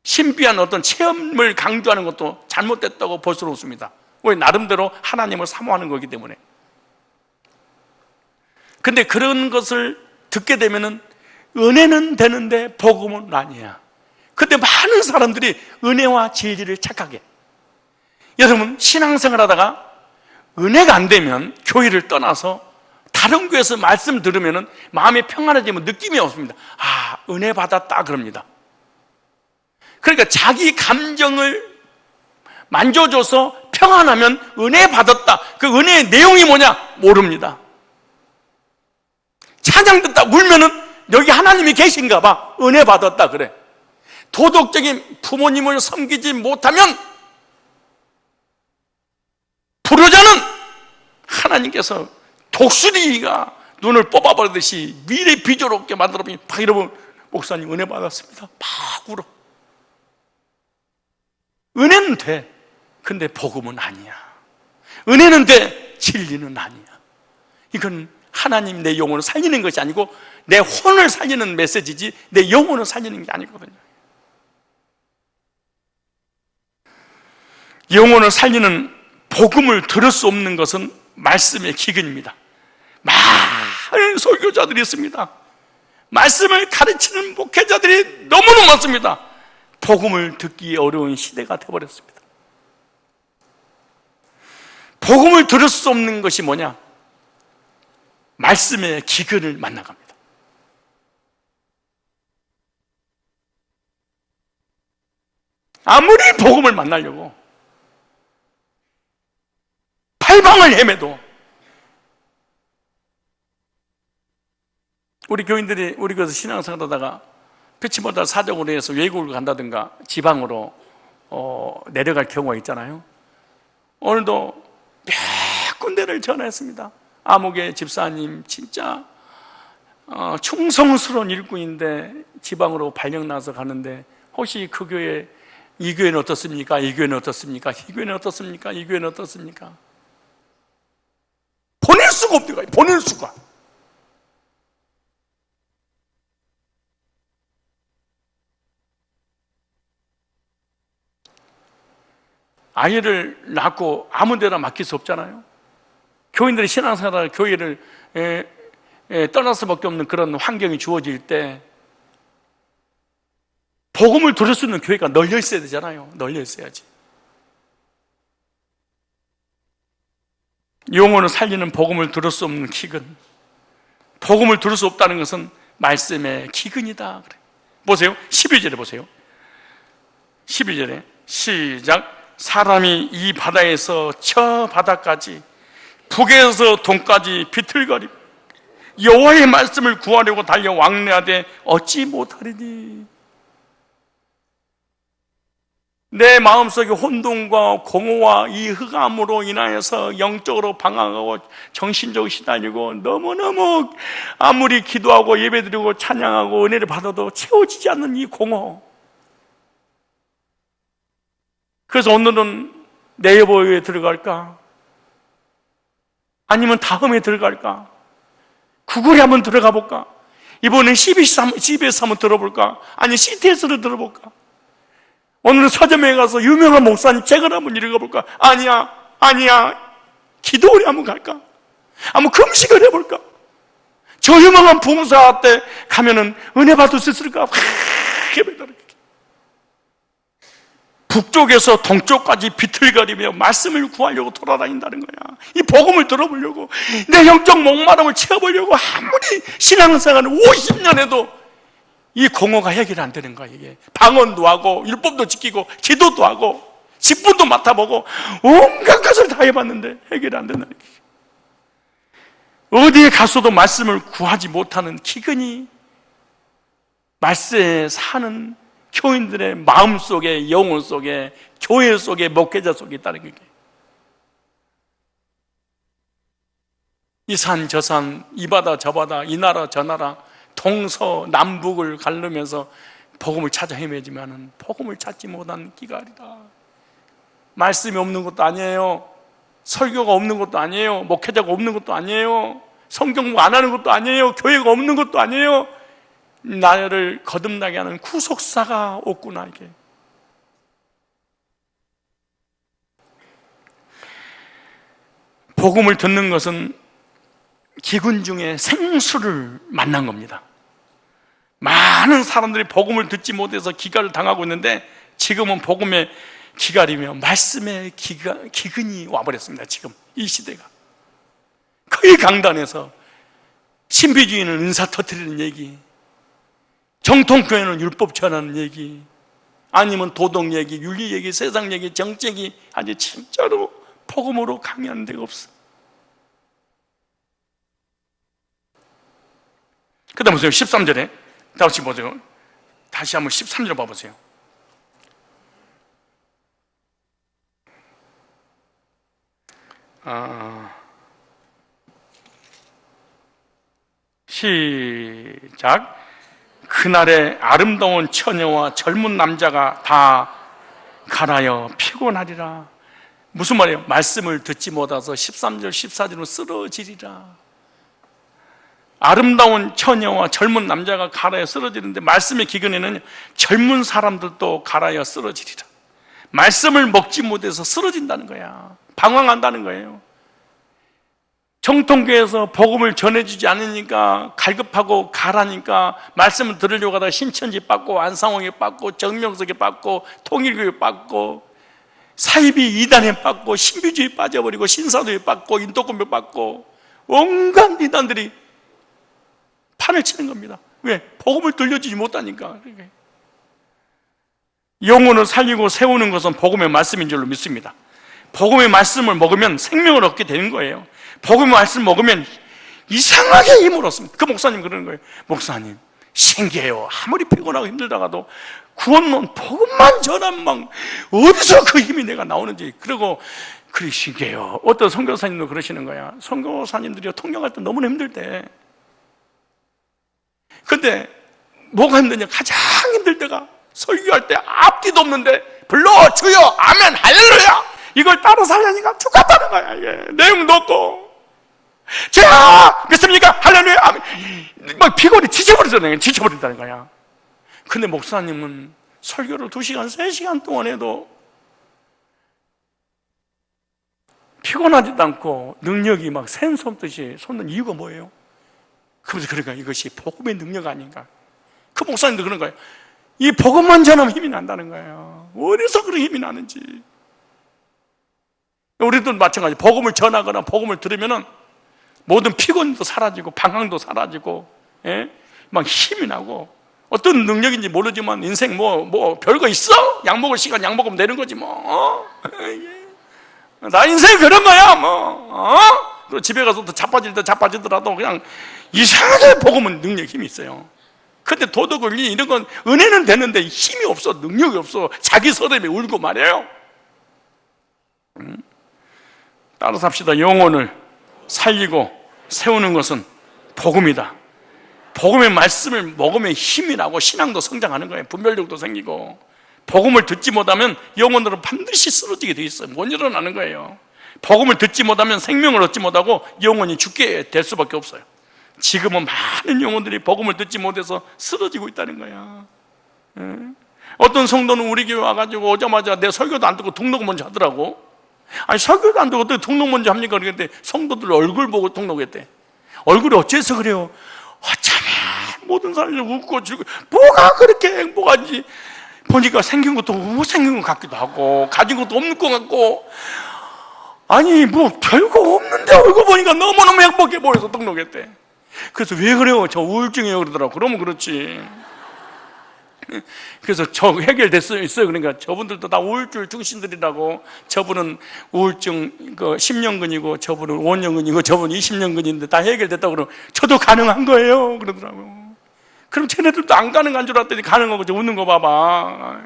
신비한 어떤 체험을 강조하는 것도 잘못됐다고 볼 수는 없습니다. 왜? 나름대로 하나님을 사모하는 거기 때문에. 근데 그런 것을 듣게 되면은 은혜는 되는데 복음은 아니야. 근데 많은 사람들이 은혜와 진리를 착각해. 여러분, 신앙생활 하다가 은혜가 안 되면 교회를 떠나서 다른 교회에서 말씀 들으면 마음이 평안해지면 느낌이 없습니다. 아, 은혜 받았다 그럽니다. 그러니까 자기 감정을 만져줘서 평안하면 은혜 받았다. 그 은혜의 내용이 뭐냐? 모릅니다. 찬양 듣다 울면은 여기 하나님이 계신가 봐. 은혜 받았다 그래. 도덕적인 부모님을 섬기지 못하면 불효자는 하나님께서 독수리가 눈을 뽑아버리듯이 미래 비조롭게 만들어버린 박이러분 목사님 은혜 받았습니다. 막 울어. 은혜는 돼. 근데 복음은 아니야. 은혜는 돼. 진리는 아니야. 이건 하나님 내 영혼을 살리는 것이 아니고 내 혼을 살리는 메시지지 내 영혼을 살리는 게 아니거든요. 영혼을 살리는 복음을 들을 수 없는 것은 말씀의 기근입니다. 많은 설교자들이 있습니다. 말씀을 가르치는 목회자들이 너무너무 많습니다. 복음을 듣기 어려운 시대가 되어버렸습니다. 복음을 들을 수 없는 것이 뭐냐? 말씀의 기근을 만나갑니다. 아무리 복음을 만나려고 팔방을 헤매도 우리 교인들이 우리 그래서 신앙생활 하다가 피치 못할 사정으로 해서 외국을 간다든가 지방으로 내려갈 경우가 있잖아요. 오늘도 몇 군데를 전화했습니다. 아무개 집사님 진짜 충성스러운 일꾼인데 지방으로 발령 나서 가는데 혹시 그 교회 이 교회는 어떻습니까? 이 교회는 어떻습니까? 이 교회는 어떻습니까? 이 교회는 어떻습니까? 보낼 수가 없대요. 보낼 수가. 아이를 낳고 아무 데나 맡길 수 없잖아요. 교인들이 신앙생활 교회를 떠날 수밖에 없는 그런 환경이 주어질 때 복음을 들을 수 있는 교회가 널려 있어야 되잖아요. 널려 있어야지. 영혼을 살리는 복음을 들을 수 없는 기근, 복음을 들을 수 없다는 것은 말씀의 기근이다. 그래. 보세요. 12절에 보세요. 12절에 시작. 사람이 이 바다에서 저 바다까지 북에서 동까지 비틀거리고 여호와의 말씀을 구하려고 달려 왕래하되 얻지 못하리니 내 마음속에 혼돈과 공허와 이 흑암으로 인하여서 영적으로 방황하고 정신적으로 시달리고 너무너무 아무리 기도하고 예배드리고 찬양하고 은혜를 받아도 채워지지 않는 이 공허. 그래서 오늘은 네이버에 들어갈까? 아니면 다음에 들어갈까? 구글에 한번 들어가 볼까? 이번엔 CBS 한번 들어볼까? 아니 CTS를 들어볼까? 오늘은 서점에 가서 유명한 목사님 책을 한번 읽어볼까? 아니야. 기도원에 한번 갈까? 한번 금식을 해볼까? 저 유명한 봉사 때 가면은 은혜 받을 수 있을까? 북쪽에서 동쪽까지 비틀거리며 말씀을 구하려고 돌아다닌다는 거야. 이 복음을 들어보려고, 내 영적 목마름을 채워보려고 아무리 신앙생활을 50년 해도 이 공허가 해결이 안 되는 거야. 이게 방언도 하고 율법도 지키고 기도도 하고 직분도 맡아보고 온갖 것을 다 해봤는데 해결이 안 된다는 거야. 어디에 가서도 말씀을 구하지 못하는 기근이 말세에 사는 교인들의 마음 속에, 영혼 속에, 교회 속에, 목회자 속에 있다는 거예요. 이 산, 저 산, 이 바다, 저 바다, 이 나라, 저 나라, 동서남북을 가르면서 복음을 찾아 헤매지만은 복음을 찾지 못한 기갈이다. 말씀이 없는 것도 아니에요. 설교가 없는 것도 아니에요. 목회자가 없는 것도 아니에요. 성경 안 하는 것도 아니에요. 교회가 없는 것도 아니에요. 나를 거듭나게 하는 구속사가 없구나. 이게 복음을 듣는 것은 기근 중에 생수를 만난 겁니다. 많은 사람들이 복음을 듣지 못해서 기갈을 당하고 있는데 지금은 복음의 기갈이며 말씀의 기근이 와버렸습니다. 지금 이 시대가 거의 강단에서 신비주의는 은사 터뜨리는 얘기, 정통교회는 율법 전하는 얘기, 아니면 도덕 얘기, 윤리 얘기, 세상 얘기, 정책 얘기, 아주 진짜로 복음으로 강의하는 데가 없어. 그 다음 보세요. 13절에 다시 보세요. 다시 한번 13절 봐보세요. 시작. 그날에 아름다운 처녀와 젊은 남자가 다 갈아여 피곤하리라. 무슨 말이에요? 말씀을 듣지 못해서 13절, 14절로 쓰러지리라. 아름다운 처녀와 젊은 남자가 갈아여 쓰러지는데 말씀의 기근에는 젊은 사람들도 갈아여 쓰러지리라. 말씀을 먹지 못해서 쓰러진다는 거야. 방황한다는 거예요. 정통교회에서 복음을 전해주지 않으니까 갈급하고 가라니까 말씀을 들으려고 하다가 신천지 빠고 안상홍에 빠고 정명석에 빠고 통일교회 빠고 사이비 이단에 빠고 신비주의 빠져버리고 신사도에 빠고 인도권에 빠고 온갖 이단들이 판을 치는 겁니다. 왜? 복음을 들려주지 못하니까. 영혼을 살리고 세우는 것은 복음의 말씀인 줄로 믿습니다. 복음의 말씀을 먹으면 생명을 얻게 되는 거예요. 복음의 말씀을 먹으면 이상하게 힘을 얻습니다. 그 목사님 그러는 거예요. 목사님 신기해요. 아무리 피곤하고 힘들다가도 구원론 복음만 전하면 막 어디서 그 힘이 내가 나오는지. 그리고 그리 신기해요. 어떤 선교사님도 그러시는 거야. 선교사님들이 통역할 때 너무나 힘들 때. 근데 뭐가 힘드냐? 가장 힘들 때가 설교할 때 앞뒤도 없는데 불러 주여 아멘 할렐루야 이걸 따라서 하려니까 죽겠다는 거야. 이게 내용도 없고 자 믿습니까? 할렐루야 아멘. 막 피곤이 지쳐버린다는 거야. 근데 목사님은 설교를 2시간 3시간 동안 해도 피곤하지도 않고 능력이 막 샘솟듯이 솟는 이유가 뭐예요? 그래서 그러니까 이것이 복음의 능력 아닌가. 그 목사님도 그런 거예요. 이 복음만 전하면 힘이 난다는 거예요. 어디서 그런 힘이 나는지. 우리도 마찬가지. 복음을 전하거나 복음을 들으면은 모든 피곤도 사라지고 방황도 사라지고, 예? 막 힘이 나고 어떤 능력인지 모르지만 인생 뭐 별거 있어? 약 먹을 시간 약 먹으면 되는 거지 뭐. 나 인생 그런 거야 뭐. 또 집에 가서 또 자빠지더라도 그냥 이상하게 복음은 능력 힘이 있어요. 근데 도덕을 이런 건 은혜는 되는데 힘이 없어, 능력이 없어. 자기 서름에 울고 말이에요. 따라서 합시다. 영혼을 살리고 세우는 것은 복음이다. 복음의 말씀을 먹으면 힘이 나고 신앙도 성장하는 거예요. 분별력도 생기고. 복음을 듣지 못하면 영혼으로 반드시 쓰러지게 돼 있어요. 못 일어나는 거예요. 복음을 듣지 못하면 생명을 얻지 못하고 영혼이 죽게 될 수밖에 없어요. 지금은 많은 영혼들이 복음을 듣지 못해서 쓰러지고 있다는 거야. 어떤 성도는 우리 교회 와가지고 오자마자 내 설교도 안 듣고 등록 먼저 하더라고. 아니 설교도 안 듣고 어떻게 등록 먼저 합니까? 그랬는데 성도들 얼굴 보고 등록했대. 얼굴이 어째서 그래요? 어쩌면 모든 사람들이 웃고 즐고 뭐가 그렇게 행복한지 보니까 생긴 것도 못생긴 것 같기도 하고 가진 것도 없는 것 같고 아니 뭐 별거 없는데 얼굴 보니까 너무너무 행복해 보여서 등록했대. 그래서 왜 그래요? 저 우울증이에요 그러더라고. 그러면 그렇지. 그래서 저 해결됐어요. 그러니까 저분들도 다 우울증 중심들이라고. 저분은 우울증 10년근이고 저분은 5년근이고 저분은 20년근인데 다 해결됐다고 그러면 저도 가능한 거예요 그러더라고. 그럼 쟤네들도 안 가능한 줄 알았더니 가능하고 저 웃는 거 봐봐.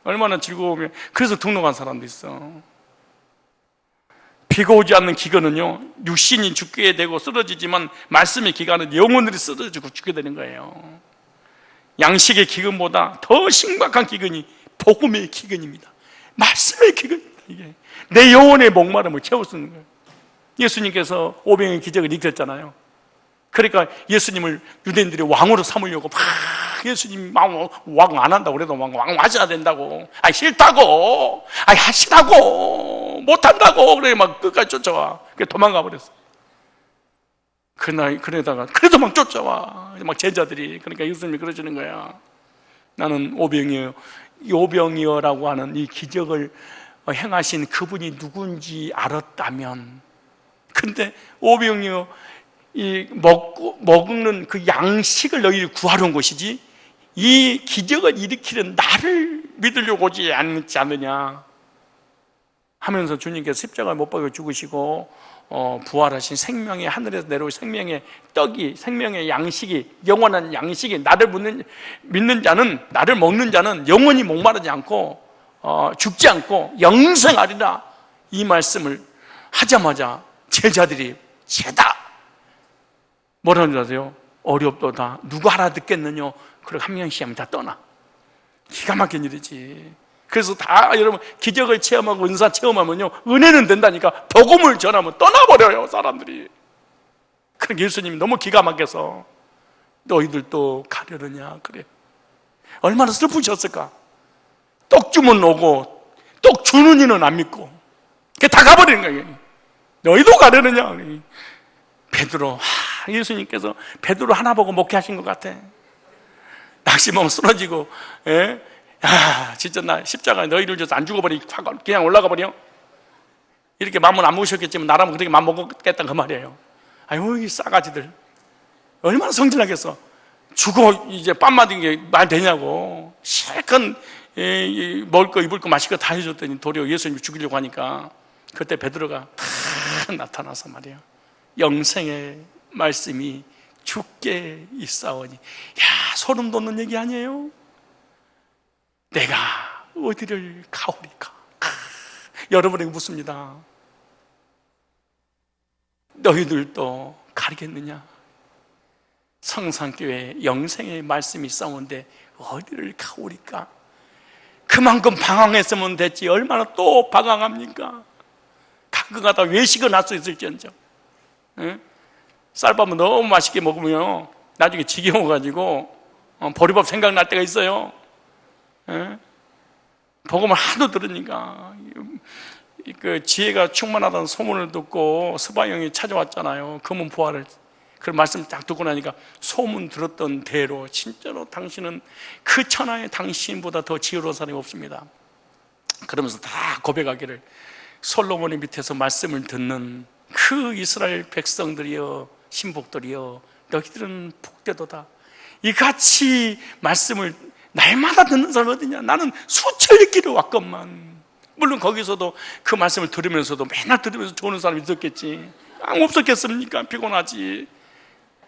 얼마나 즐거우면. 그래서 등록한 사람도 있어. 비가 오지 않는 기근은요 육신이 죽게 되고 쓰러지지만 말씀의 기간은 영혼들이 쓰러지고 죽게 되는 거예요. 양식의 기근보다 더 심각한 기근이 복음의 기근입니다. 말씀의 기근입니다. 이게 내 영혼의 목마름을 채워주는 거예요. 예수님께서 오병의 기적을 일으켰잖아요. 그러니까 예수님을 유대인들이 왕으로 삼으려고 막 예수님 왕 안 한다고 그래도 왕 하셔야 된다고. 아니 싫다고. 아니 하시라고. 못한다고. 그래 막 끝까지 쫓아와. 그래 도망가 버렸어. 그러다가 그래도 막 쫓아와. 막 제자들이. 그러니까 예수님이 그러시는 거야. 나는 오병이어라고 하는 이 기적을 행하신 그분이 누군지 알았다면. 근데 오병이어 이 먹는 그 양식을 너희를 구하러 온 것이지 이 기적을 일으키는 나를 믿으려고 오지 않지 않느냐 하면서 주님께서 십자가에 못 박혀 죽으시고 부활하신 생명의 하늘에서 내려오신 생명의 떡이 생명의 양식이 영원한 양식이 나를 믿는 자는 나를 먹는 자는 영원히 목마르지 않고 죽지 않고 영생하리라 이 말씀을 하자마자 제자들이 죄다 뭐라는 줄 아세요? 어렵도다. 누가 알아듣겠느냐? 그리고 한 명씩 하면 다 떠나. 기가 막힌 일이지. 그래서 다 여러분 기적을 체험하고 은사 체험하면요 은혜는 된다니까 복음을 전하면 떠나버려요 사람들이. 그러니까 예수님이 너무 기가 막혀서 너희들도 가려느냐 그래. 얼마나 슬프셨을까. 떡 주면 오고 떡 주는 이는 안 믿고 그게 다 가버리는 거예요. 너희도 가려느냐. 베드로 예수님께서 베드로 하나 보고 목회하신 것 같아. 낙심하면 쓰러지고 진짜 나 십자가에 너희를 줘서 안 죽어버리고 그냥 올라가 버려. 이렇게 마음은 안 먹으셨겠지만 나라면 그렇게 마음 먹었겠다 그 말이에요. 아유 이 싸가지들 얼마나 성질나겠어. 죽어 이제 뺨 맞은 게 말 되냐고. 실컷 먹을 거 입을 거 마실 거 다 해줬더니 도리어 예수님이 죽이려고 하니까 그때 베드로가 다 나타나서 말이야, 영생의 말씀이 주께 있사오니. 야, 소름 돋는 얘기 아니에요? 내가 어디를 가오리까? 여러분에게 묻습니다. 너희들도 가리겠느냐? 성산교회 영생의 말씀이 있사오는데 어디를 가오리까? 그만큼 방황했으면 됐지 얼마나 또 방황합니까? 가끔가다 외식은 할 수 있을지언정. 응? 쌀밥은 너무 맛있게 먹으면 나중에 지겨워가지고 보리밥 생각날 때가 있어요. 응? 복음을 하도 들으니까. 그 지혜가 충만하다는 소문을 듣고 스바 형이 찾아왔잖아요. 금은 부활을. 그 말씀 딱 듣고 나니까 소문 들었던 대로 진짜로 당신은 그 천하의 당신보다 더 지혜로운 사람이 없습니다. 그러면서 다 고백하기를, 솔로몬의 밑에서 말씀을 듣는 그 이스라엘 백성들이여, 신복들이여, 너희들은 복되도다. 이같이 말씀을 날마다 듣는 사람이 어디냐? 나는 수천리 길을 왔건만. 물론 거기서도 그 말씀을 들으면서도 맨날 들으면서 좋은 사람이 있었겠지. 없었겠습니까? 피곤하지.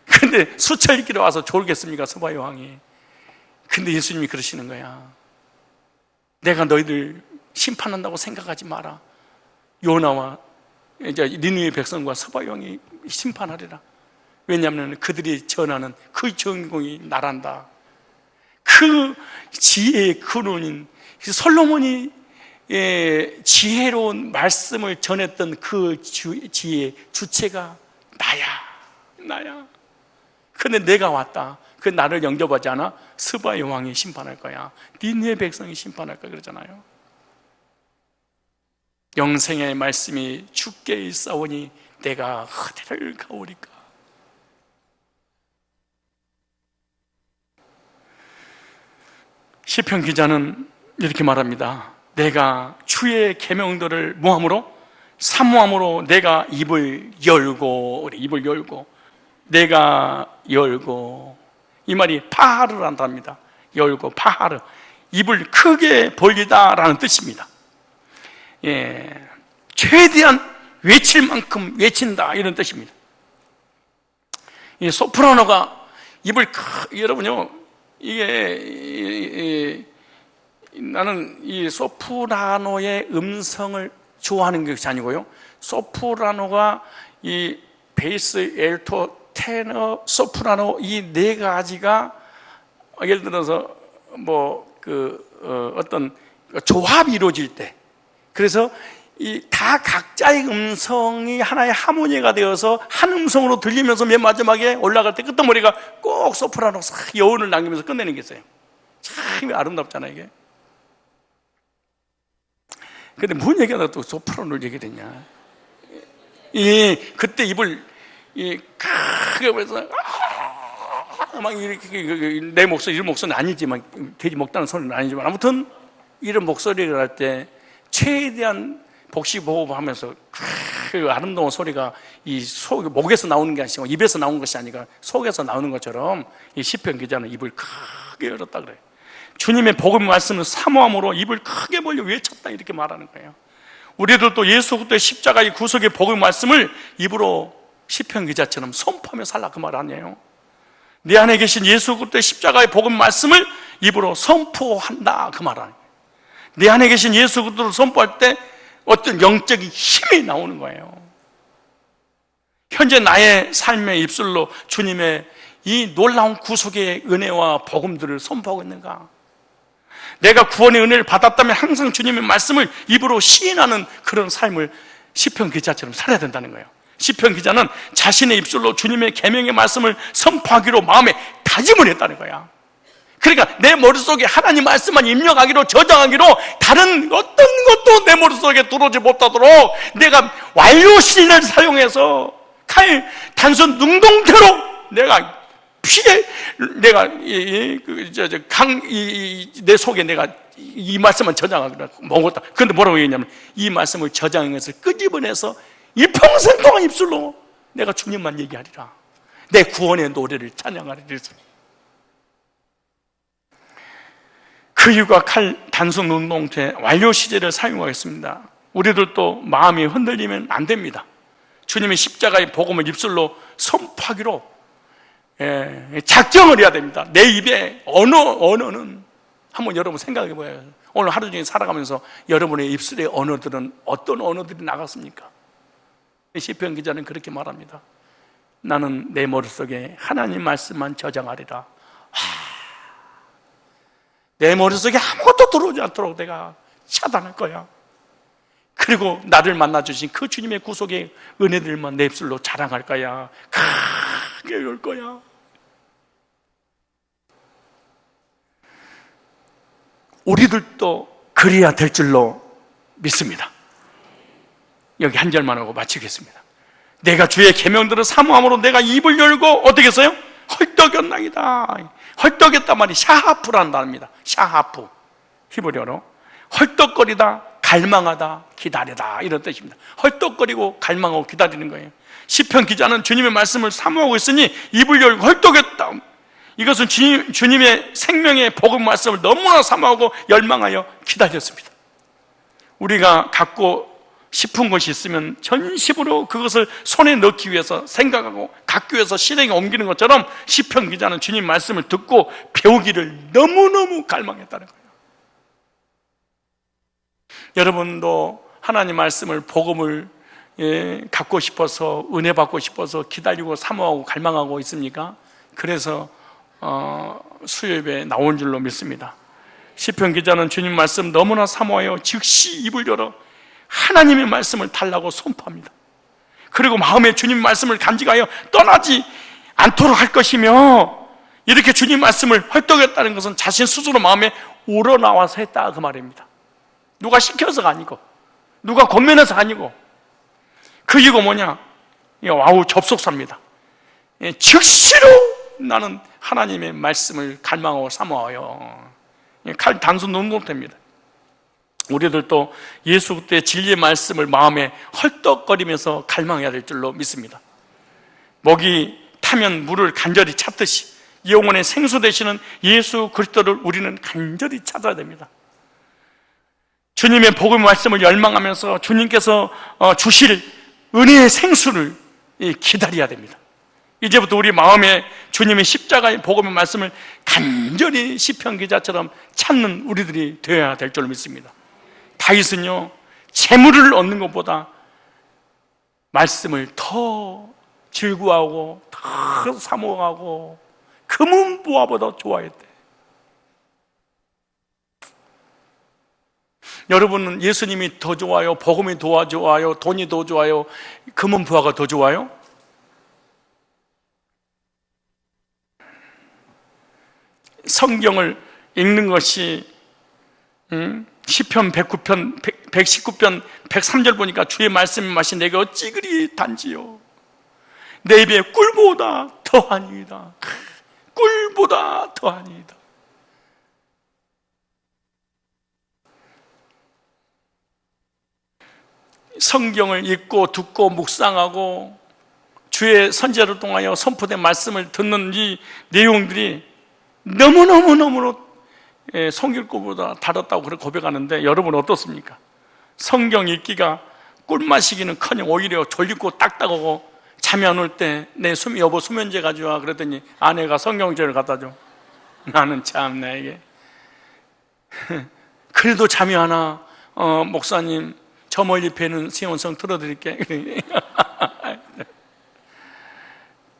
근데 수천리 길에 와서 졸겠습니까? 서바 여왕이. 근데 예수님이 그러시는 거야. 내가 너희들 심판한다고 생각하지 마라. 요나와 이제 니느웨 백성과 서바 여왕이 심판하리라. 왜냐하면 그들이 전하는 그 전공이 나란다. 그 지혜의 근원인 솔로몬이 지혜로운 말씀을 전했던 그 지혜의 주체가 나야. 근데 내가 왔다. 그 나를 영접하지 않아? 스바 여왕이 심판할 거야. 니느웨 백성이 심판할 거야 그러잖아요. 영생의 말씀이 주께 있사오니 내가 어디를 가오리까? 시편 기자는 이렇게 말합니다. 내가 주의 계명들을 뭐함으로? 사모함으로 내가 입을 열고, 내가 열고, 이 말이 파하르를 한답니다. 열고 파하르, 입을 크게 벌리다라는 뜻입니다. 최대한 외칠 만큼 외친다 이런 뜻입니다. 이 소프라노가 입을 여러분요, 이게 나는 이 소프라노의 음성을 좋아하는 것이 아니고요, 소프라노가 이 베이스, 엘토, 테너, 소프라노 이 네 가지가 예를 들어서 어떤 조합이 이루어질 때, 그래서 이 다 각자의 음성이 하나의 하모니가 되어서 한 음성으로 들리면서 맨 마지막에 올라갈 때 끝머리가 꼭 소프라노 싹 여운을 남기면서 끝내는 게 있어요. 참 아름답잖아요 이게. 근데 뭔 얘기하다가 또 소프라노를 얘기를 했냐. 그때 입을 크게 해서 막 이렇게, 내 목소리, 이런 목소리는 아니지만, 돼지 먹다는 소리는 아니지만, 아무튼 이런 목소리를 할 때 최대한 복식호흡하면서 그 아름다운 소리가 이 목에서 나오는 게 아니고 입에서 나오는 것이 아니라 속에서 나오는 것처럼 이 시편 기자는 입을 크게 열었다 그래요. 주님의 복음 말씀을 사모함으로 입을 크게 벌려 외쳤다 이렇게 말하는 거예요. 우리들도 예수 그리스도의 십자가의 구속의 복음 말씀을 입으로 시편 기자처럼 선포하며 살라 그 말 아니에요. 내 안에 계신 예수 그리스도의 십자가의 복음 말씀을 입으로 선포한다 그 말 아니에요. 내 안에 계신 예수 그리스도를 선포할 때 어떤 영적인 힘이 나오는 거예요. 현재 나의 삶의 입술로 주님의 이 놀라운 구속의 은혜와 복음들을 선포하고 있는가? 내가 구원의 은혜를 받았다면 항상 주님의 말씀을 입으로 시인하는 그런 삶을 시편 기자처럼 살아야 된다는 거예요. 시편 기자는 자신의 입술로 주님의 계명의 말씀을 선포하기로 마음에 다짐을 했다는 거야. 그러니까 내 머릿속에 하나님 말씀만 입력하기로, 저장하기로, 다른 어떤 것도 내 머릿속에 들어오지 못하도록 내가 완료신을 사용해서 단순 능동태로 내가 내 속에 내가 이 말씀을 저장하기로 먹었다. 그런데 뭐라고 얘기했냐면, 이 말씀을 저장한 것을 끄집어내서 이 평생 동안 입술로 내가 주님만 얘기하리라. 내 구원의 노래를 찬양하리라. 그 이유가 칼 단순 운동체 완료 시제를 사용하겠습니다. 우리들도 마음이 흔들리면 안 됩니다. 주님의 십자가의 복음을 입술로 선포하기로 작정을 해야 됩니다. 내 입에 언어는 한번 여러분 생각해 봐요. 오늘 하루 종일 살아가면서 여러분의 입술의 언어들은 어떤 언어들이 나갔습니까? 시편 기자는 그렇게 말합니다. 나는 내 머릿속에 하나님 말씀만 저장하리라. 내 머릿속에 아무것도 들어오지 않도록 내가 차단할 거야. 그리고 나를 만나주신 그 주님의 구속의 은혜들만 내 입술로 자랑할 거야. 크게 울 거야. 우리들도 그래야 될 줄로 믿습니다. 여기 한 절만 하고 마치겠습니다. 내가 주의 계명들을 사모함으로 내가 입을 열고 어떻게 했어요? 헐떡였나이다. 헐떡였단 말이 샤하프라는 단어입니다. 샤하프, 히브리어로 헐떡거리다, 갈망하다, 기다리다 이런 뜻입니다. 헐떡거리고 갈망하고 기다리는 거예요. 시편 기자는 주님의 말씀을 사모하고 있으니 입을 열고 헐떡였다. 이것은 주님의 생명의 복음 말씀을 너무나 사모하고 열망하여 기다렸습니다. 우리가 갖고 싶은 것이 있으면 전심으로 그것을 손에 넣기 위해서 생각하고 갖기 위해서 실행에 옮기는 것처럼 시편 기자는 주님 말씀을 듣고 배우기를 너무너무 갈망했다는 거예요. 여러분도 하나님 말씀을 복음을 갖고 싶어서 은혜 받고 싶어서 기다리고 사모하고 갈망하고 있습니까? 그래서 수요예배에 나온 줄로 믿습니다. 시편 기자는 주님 말씀 너무나 사모하여 즉시 입을 열어 하나님의 말씀을 달라고 선포합니다. 그리고 마음에 주님 말씀을 간직하여 떠나지 않도록 할 것이며, 이렇게 주님 말씀을 헐떡였다는 것은 자신 스스로 마음에 우러나와서 했다 그 말입니다. 누가 시켜서가 아니고 누가 권면해서가 아니고, 그 이유가 뭐냐? 와우 접속사입니다. 즉시로 나는 하나님의 말씀을 갈망하고 사모하여. 칼 단순 논동태입니다. 우리들도 예수 그리스도의 진리의 말씀을 마음에 헐떡거리면서 갈망해야 될 줄로 믿습니다. 목이 타면 물을 간절히 찾듯이 영혼의 생수 되시는 예수 그리스도를 우리는 간절히 찾아야 됩니다. 주님의 복음 말씀을 열망하면서 주님께서 주실 은혜의 생수를 기다려야 됩니다. 이제부터 우리 마음에 주님의 십자가의 복음의 말씀을 간절히 시편 기자처럼 찾는 우리들이 되어야 될 줄로 믿습니다. 다윗은요, 재물을 얻는 것보다 말씀을 더 즐거워하고 더 사모하고 금은보화보다 좋아했대. 여러분은 예수님이 더 좋아요? 복음이 더 좋아요? 돈이 더 좋아요? 금은보화가 더 좋아요? 성경을 읽는 것이 시편 109편, 119편, 103절 보니까 주의 말씀의 맛이 내게 어찌 그리 단지요. 내 입에 꿀보다 더하니이다. 꿀보다 더하니이다. 성경을 읽고 듣고 묵상하고 주의 선지자를 통하여 선포된 말씀을 듣는 이 내용들이 너무너무 성경 읽기보다 다르다고 그렇게 고백하는데, 여러분 어떻습니까? 성경 읽기가 꿀마시기는커녕 오히려 졸리고 딱딱하고 잠이 안 올 때 내 여보 수면제 가져와 그랬더니 아내가 성경책을 갖다 줘. 나는 참 나에게 그래도 잠이 안 와. 목사님 저 멀리 뵈는 시온성 틀어드릴게.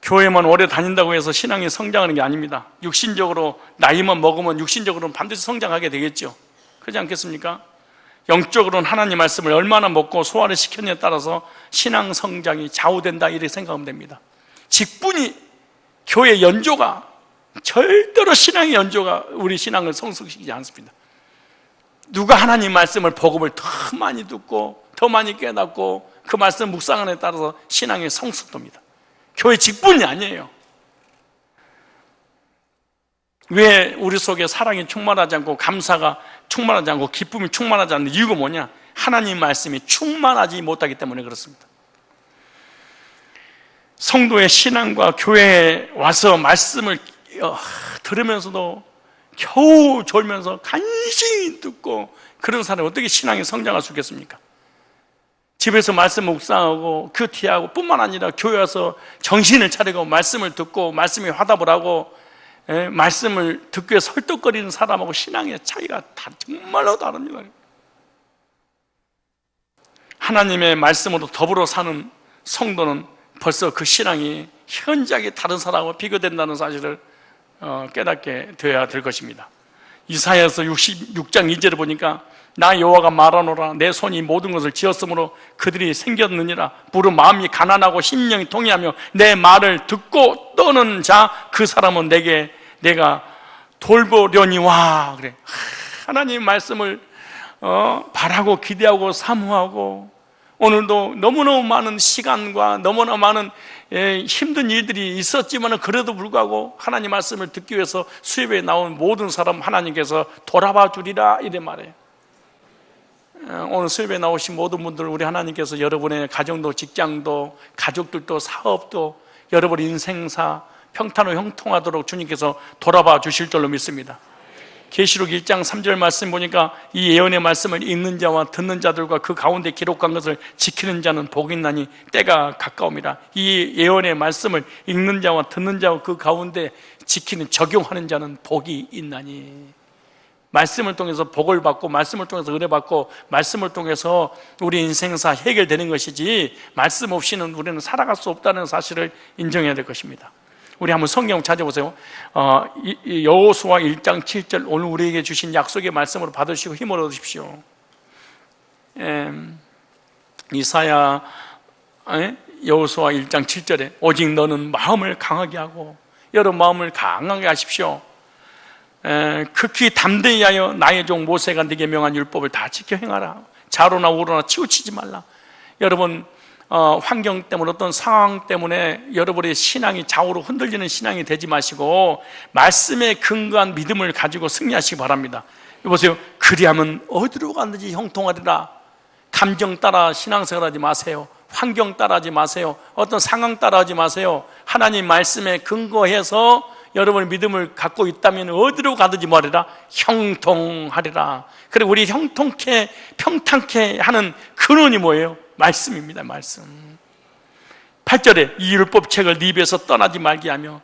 교회만 오래 다닌다고 해서 신앙이 성장하는 게 아닙니다. 육신적으로 나이만 먹으면 육신적으로는 반드시 성장하게 되겠죠. 그렇지 않겠습니까? 영적으로는 하나님 말씀을 얼마나 먹고 소화를 시켰냐에 따라서 신앙 성장이 좌우된다 이렇게 생각하면 됩니다. 직분이 교회 연조가 절대로 신앙의 연조가 우리 신앙을 성숙시키지 않습니다. 누가 하나님 말씀을 복음을 더 많이 듣고 더 많이 깨닫고 그 말씀 묵상하는 데 따라서 신앙의 성숙도입니다. 교회 직분이 아니에요. 왜 우리 속에 사랑이 충만하지 않고 감사가 충만하지 않고 기쁨이 충만하지 않는 이유가 뭐냐? 하나님 말씀이 충만하지 못하기 때문에 그렇습니다. 성도의 신앙과 교회에 와서 말씀을 들으면서도 겨우 졸면서 간신히 듣고, 그런 사람이 어떻게 신앙이 성장할 수 있겠습니까? 집에서 말씀 묵상하고 큐티하고 뿐만 아니라 교회 와서 정신을 차리고 말씀을 듣고 말씀에 화답을 하고 말씀을 듣기 위해 설득거리는 사람하고 신앙의 차이가 정말로 다릅니다. 하나님의 말씀으로 더불어 사는 성도는 벌써 그 신앙이 현저하게 다른 사람하고 비교된다는 사실을 깨닫게 되어야 될 것입니다. 이사야서 66장 2절을 보니까 나 여호와가 말하노라 내 손이 모든 것을 지었으므로 그들이 생겼느니라. 부른 마음이 가난하고 심령이 통회하며 내 말을 듣고 떠는 자 그 사람은 내가 돌보려니와. 그래. 하나님 말씀을 바라고 기대하고 사모하고, 오늘도 너무너무 많은 시간과 너무나 많은 힘든 일들이 있었지만 그래도 불구하고 하나님 말씀을 듣기 위해서 수협에 나온 모든 사람 하나님께서 돌아봐 주리라 이래 말해요. 오늘 수협에 나오신 모든 분들, 우리 하나님께서 여러분의 가정도 직장도 가족들도 사업도 여러분의 인생사 평탄하고 형통하도록 주님께서 돌아봐 주실 줄로 믿습니다. 계시록 1장 3절 말씀 보니까 이 예언의 말씀을 읽는 자와 듣는 자들과 그 가운데 기록한 것을 지키는 자는 복이 있나니 때가 가까움이라. 이 예언의 말씀을 읽는 자와 듣는 자와 그 가운데 지키는 적용하는 자는 복이 있나니. 말씀을 통해서 복을 받고 말씀을 통해서 은혜 받고 말씀을 통해서 우리 인생사 해결되는 것이지, 말씀 없이는 우리는 살아갈 수 없다는 사실을 인정해야 될 것입니다. 우리 한번 성경 찾아보세요. 여호수아 1장 7절, 오늘 우리에게 주신 약속의 말씀으로 받으시고 힘을 얻으십시오. 이사야 여호수아 1장 7절에 오직 너는 마음을 강하게 하고, 여러분 마음을 강하게 하십시오. 극히 담대히 하여 나의 종 모세가 네게 명한 율법을 다 지켜 행하라. 좌로나 우로나 치우치지 말라. 여러분 환경 때문에, 어떤 상황 때문에 여러분의 신앙이 좌우로 흔들리는 신앙이 되지 마시고 말씀에 근거한 믿음을 가지고 승리하시기 바랍니다. 보세요. 그리하면 어디로 가든지 형통하리라. 감정 따라 신앙생활 하지 마세요. 환경 따라 하지 마세요. 어떤 상황 따라 하지 마세요. 하나님 말씀에 근거해서 여러분의 믿음을 갖고 있다면 어디로 가든지 말이라 형통하리라. 그리고 우리 형통케 평탄케 하는 근원이 뭐예요? 말씀입니다. 말씀. 8절에 이 율법책을 네 입에서 떠나지 말게 하며,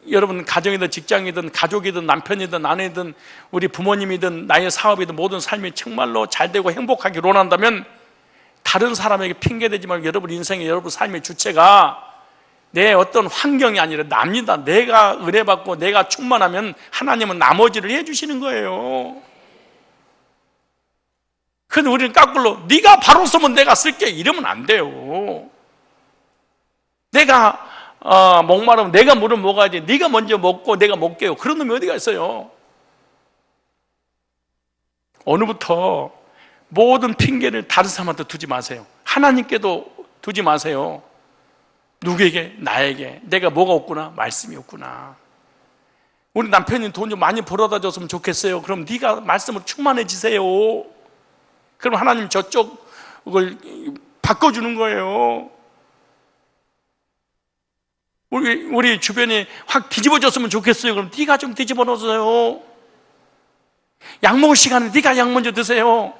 여러분 가정이든 직장이든 가족이든 남편이든 아내든 우리 부모님이든 나의 사업이든 모든 삶이 정말로 잘되고 행복하기를 원한다면 다른 사람에게 핑계대지 말고 여러분 인생의 여러분 삶의 주체가 내 어떤 환경이 아니라 납니다. 내가 은혜 받고 내가 충만하면 하나님은 나머지를 해주시는 거예요. 근데 우리는 거꾸로 네가 바로 쓰면 내가 쓸게 이러면 안 돼요. 내가 목마르면 내가 물을 먹어야지, 네가 먼저 먹고 내가 먹게요. 그런 놈이 어디가 있어요? 오늘부터 모든 핑계를 다른 사람한테 두지 마세요. 하나님께도 두지 마세요. 누구에게? 나에게. 내가 뭐가 없구나? 말씀이 없구나. 우리 남편이 돈 좀 많이 벌어다 줬으면 좋겠어요. 그럼 네가 말씀으로 충만해지세요. 그럼 하나님 저쪽을 바꿔주는 거예요. 우리 주변이 확 뒤집어졌으면 좋겠어요. 그럼 네가 좀 뒤집어 놓으세요. 약 먹을 시간에 네가 약 먼저 드세요.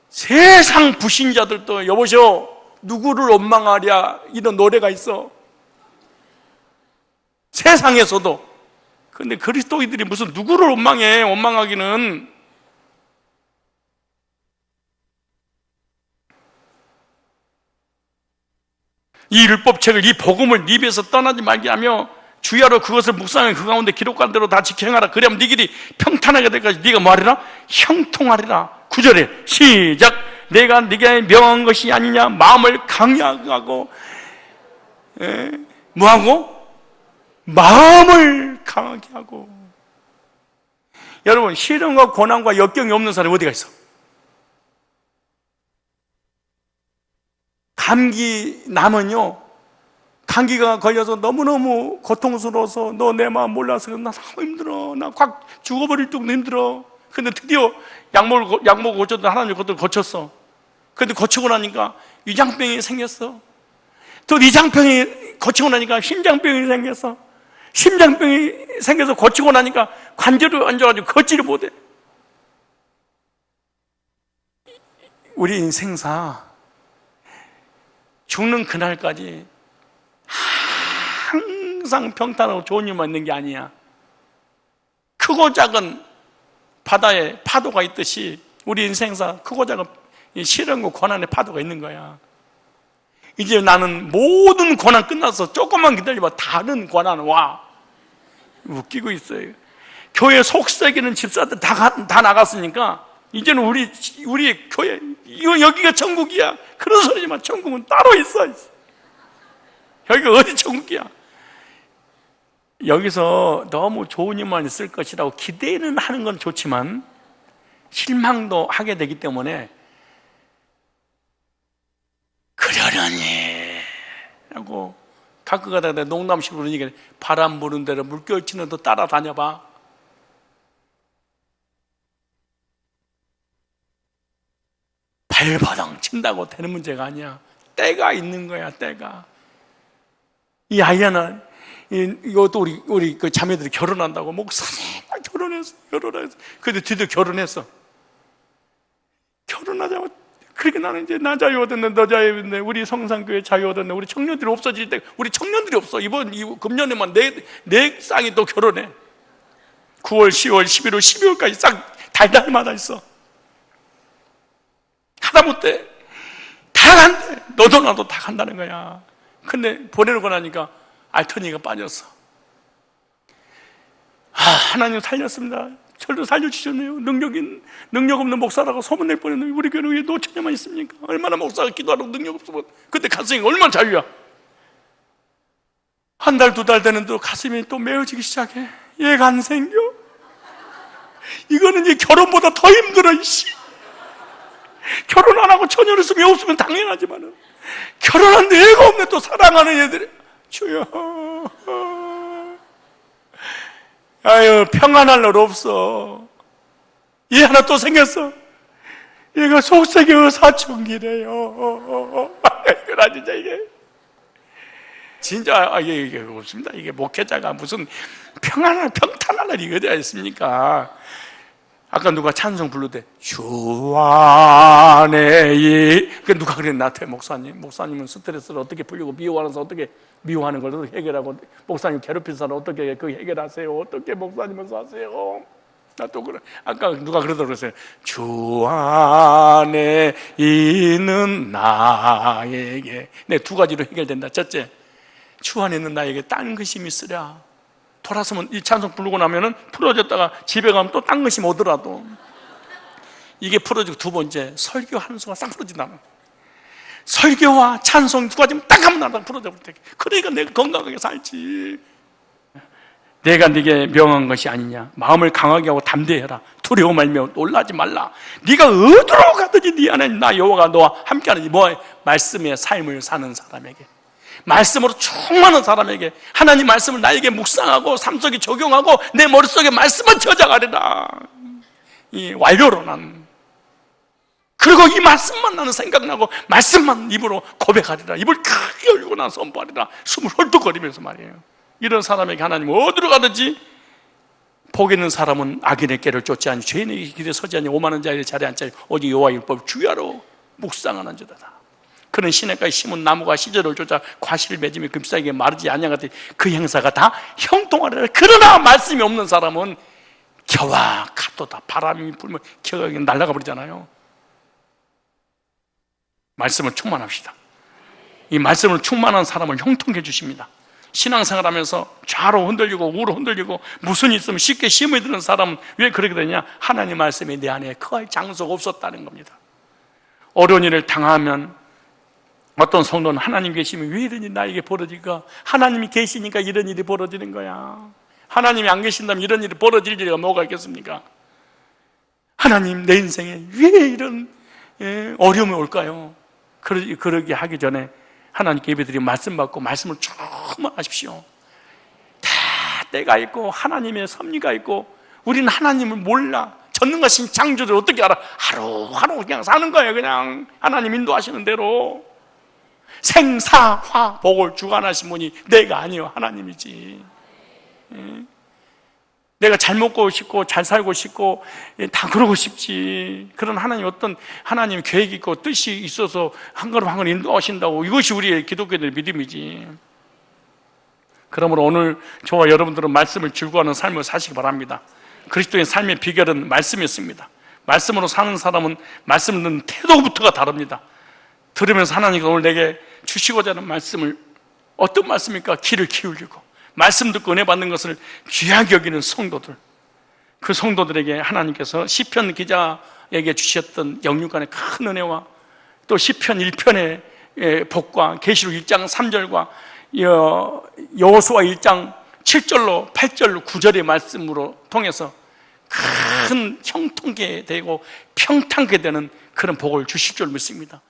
세상 불신자들도 여보시오 누구를 원망하랴 이런 노래가 있어. 세상에서도. 근데 그리스도인들이 무슨 누구를 원망해. 원망하기는. 이 율법책을, 이 복음을 네 입에서 떠나지 말게 하며 주야로 그것을 묵상해 그 가운데 기록한 대로 다 지켜 행하라. 그래야만 네 길이 평탄하게 될 때까지 네가 뭐하리라? 형통하리라. 9절에 시작. 내가 네게 명한 것이 아니냐. 마음을 강하고 뭐하고? 마음을 강하게 하고. 여러분 시련과 고난과 역경이 없는 사람이 어디가 있어? 감기 나면요, 감기가 걸려서 너무너무 고통스러워서 너 내 마음 몰라서 나 너무 힘들어, 나 확 죽어버릴 정도 힘들어. 근데 드디어 약 먹고 고쳤더니 하나님 그것도 고쳤어. 근데 고치고 나니까 위장병이 생겼어. 또 위장병이 고치고 나니까 심장병이 생겼어. 심장병이 생겨서 고치고 나니까 관절이 앉아가지고 걷지를 못해. 우리 인생사 죽는 그날까지 항상 평탄하고 좋은 일만 있는 게 아니야. 크고 작은 바다에 파도가 있듯이 우리 인생사 크고 작은 시련과 고난의 파도가 있는 거야. 이제 나는 모든 고난 끝나서 조금만 기다려봐 다른 고난 와. 웃기고 있어요. 교회 속썩이는 집사들 다 나갔으니까 이제는 우리 교회 여기가 천국이야. 그런 소리지만 천국은 따로 있어. 여기가 어디 천국이야. 여기서 너무 좋은 일만 있을 것이라고 기대는 하는 건 좋지만 실망도 하게 되기 때문에 그러려니 하고 가끔 가다가 농담식으로 그러니까 바람 부는 대로 물결 치는 데 따라다녀봐. 발바닥 친다고 되는 문제가 아니야. 때가 있는 거야. 때가. 이 아이야는 이것도 우리 그 자매들이 결혼한다고 목사님 결혼했어. 근데 드디어 결혼했어. 결혼하자고 그렇게 나는 이제 나 자유 얻었네, 너 자유 얻었네, 우리 성산교회 자유 얻었네, 우리 청년들이 없어질 때 우리 청년들이 없어. 이번 금년에만 네 쌍이 또 결혼해. 9월, 10월, 11월, 12월까지 싹 달달마다 있어. 하다못해 다 간대. 너도 나도 다 간다는 거야. 근데 보내놓고 나니까 알터니가 빠졌어. 하나님 살렸습니다. 저를 살려주셨네요. 능력 없는 목사라고 소문낼 뻔했는데 우리 교회 왜 노처녀만 있습니까? 얼마나 목사가 기도하라고 능력 없으면 그때 가슴이 얼마나 자유야. 한 달, 두 달 되는데 가슴이 또 메어지기 시작해. 얘가 안 생겨? 이거는 이제 결혼보다 더 힘들어. 결혼 안 하고 처녀를 쓰면 애 없으면 당연하지만은 결혼한 애가 없네. 또 사랑하는 애들이. 주여, 아유, 평안할 날 없어. 얘 하나 또 생겼어. 얘가 속세계 사춘기래요. 그래, 진짜 진짜 이게 없습니다. 이게 목회자가 무슨 평탄할 날이 어디가 있습니까? 아까 누가 찬송 부르대. 주 안에 누가 그래 나한테 목사님은 스트레스를 어떻게 풀리고 미워하는 사람 어떻게 미워하는 걸 어떻게 해결하고 목사님 괴롭힌 사람 어떻게 그 해결하세요? 어떻게 목사님은 사세요? 나 또 그래. 아까 누가 그러더라고요. 그랬어요. 주 안에 있는 나에게. 네, 두 가지로 해결된다. 첫째, 주 안에 있는 나에게 딴 것이 있으랴. 돌아서면 이 찬송 부르고 나면은 풀어졌다가 집에 가면 또 딴 것이 오더라도 이게 풀어지고, 두 번째, 설교 한 수가 싹 풀어진다. 설교와 찬송 두 가지면 딱 하면 나랑 풀어져 버릴 때, 그러니까 내가 건강하게 살지. 내가 네게 명한 것이 아니냐. 마음을 강하게 하고 담대해라. 두려워 말며 놀라지 말라. 네가 어디로 가든지 네 안에 나 여호와가 너와 함께하는 말씀의 삶을 사는 사람에게, 말씀으로 충만한 사람에게 하나님 말씀을 나에게 묵상하고 삶 속에 적용하고 내 머릿속에 말씀만 저장하리라. 이 완료로 난, 그리고 이 말씀만 나는 생각나고 말씀만 입으로 고백하리라. 입을 크게 열고 난 선포하리라. 숨을 헐떡거리면서 말이에요. 이런 사람에게 하나님 어디로 가든지, 복 있는 사람은 악인의 길을 쫓지 아니 죄인의 길에 서지 아니 오만한 자의 자리에 앉지 아니 오직 여호와의 율법을 주야로 묵상하는 자다. 그는 시냇가에 심은 나무가 시절을 쫓아 과실을 맺으며 잎사귀에 마르지 아니하되 그 행사가 다 형통하리라. 그러나 말씀이 없는 사람은 겨와 같도다. 바람이 불면 겨가 날아가 버리잖아요. 말씀을 충만합시다. 이 말씀을 충만한 사람을 형통해 주십니다. 신앙생활하면서 좌로 흔들리고 우로 흔들리고 무슨 일 있으면 쉽게 시험에 드는 사람은 왜 그렇게 되냐? 하나님 말씀이 내 안에 거할 장소가 없었다는 겁니다. 어려운 일을 당하면 어떤 성도는 하나님 계시면 왜 이런 일이 나에게 벌어질까? 하나님이 계시니까 이런 일이 벌어지는 거야. 하나님이 안 계신다면 이런 일이 벌어질 일이 뭐가 있겠습니까? 하나님, 내 인생에 왜 이런 어려움이 올까요? 그러게 하기 전에 하나님께 예배드리고 말씀 받고 말씀을 충만하십시오. 다 때가 있고 하나님의 섭리가 있고, 우리는 하나님을 몰라. 전능하신 창조주를 어떻게 알아? 하루하루 그냥 사는 거예요. 그냥 하나님 인도하시는 대로. 생사화 복을 주관하신 분이 내가 아니요 하나님이지. 내가 잘 먹고 싶고 잘 살고 싶고 다 그러고 싶지. 그런 하나님 계획이 있고 뜻이 있어서 한 걸음 한 걸음 인도하신다고. 이것이 우리의 기독교인들의 믿음이지. 그러므로 오늘 저와 여러분들은 말씀을 즐거워하는 삶을 사시기 바랍니다. 그리스도의 삶의 비결은 말씀이었습니다. 말씀으로 사는 사람은 말씀을 듣는 태도부터가 다릅니다. 들으면서 하나님께서 오늘 내게 주시고자 하는 말씀을, 어떤 말씀입니까? 귀를 기울이고 말씀 듣고 은혜 받는 것을 귀하게 여기는 성도들, 그 성도들에게 하나님께서 시편 기자에게 주셨던 영육간의 큰 은혜와 또 시편 1편의 복과 계시록 1장 3절과 여호수아 1장 7절로 8절로 9절의 말씀으로 통해서 큰 형통케 되고 평탄케 되는 그런 복을 주실 줄 믿습니다.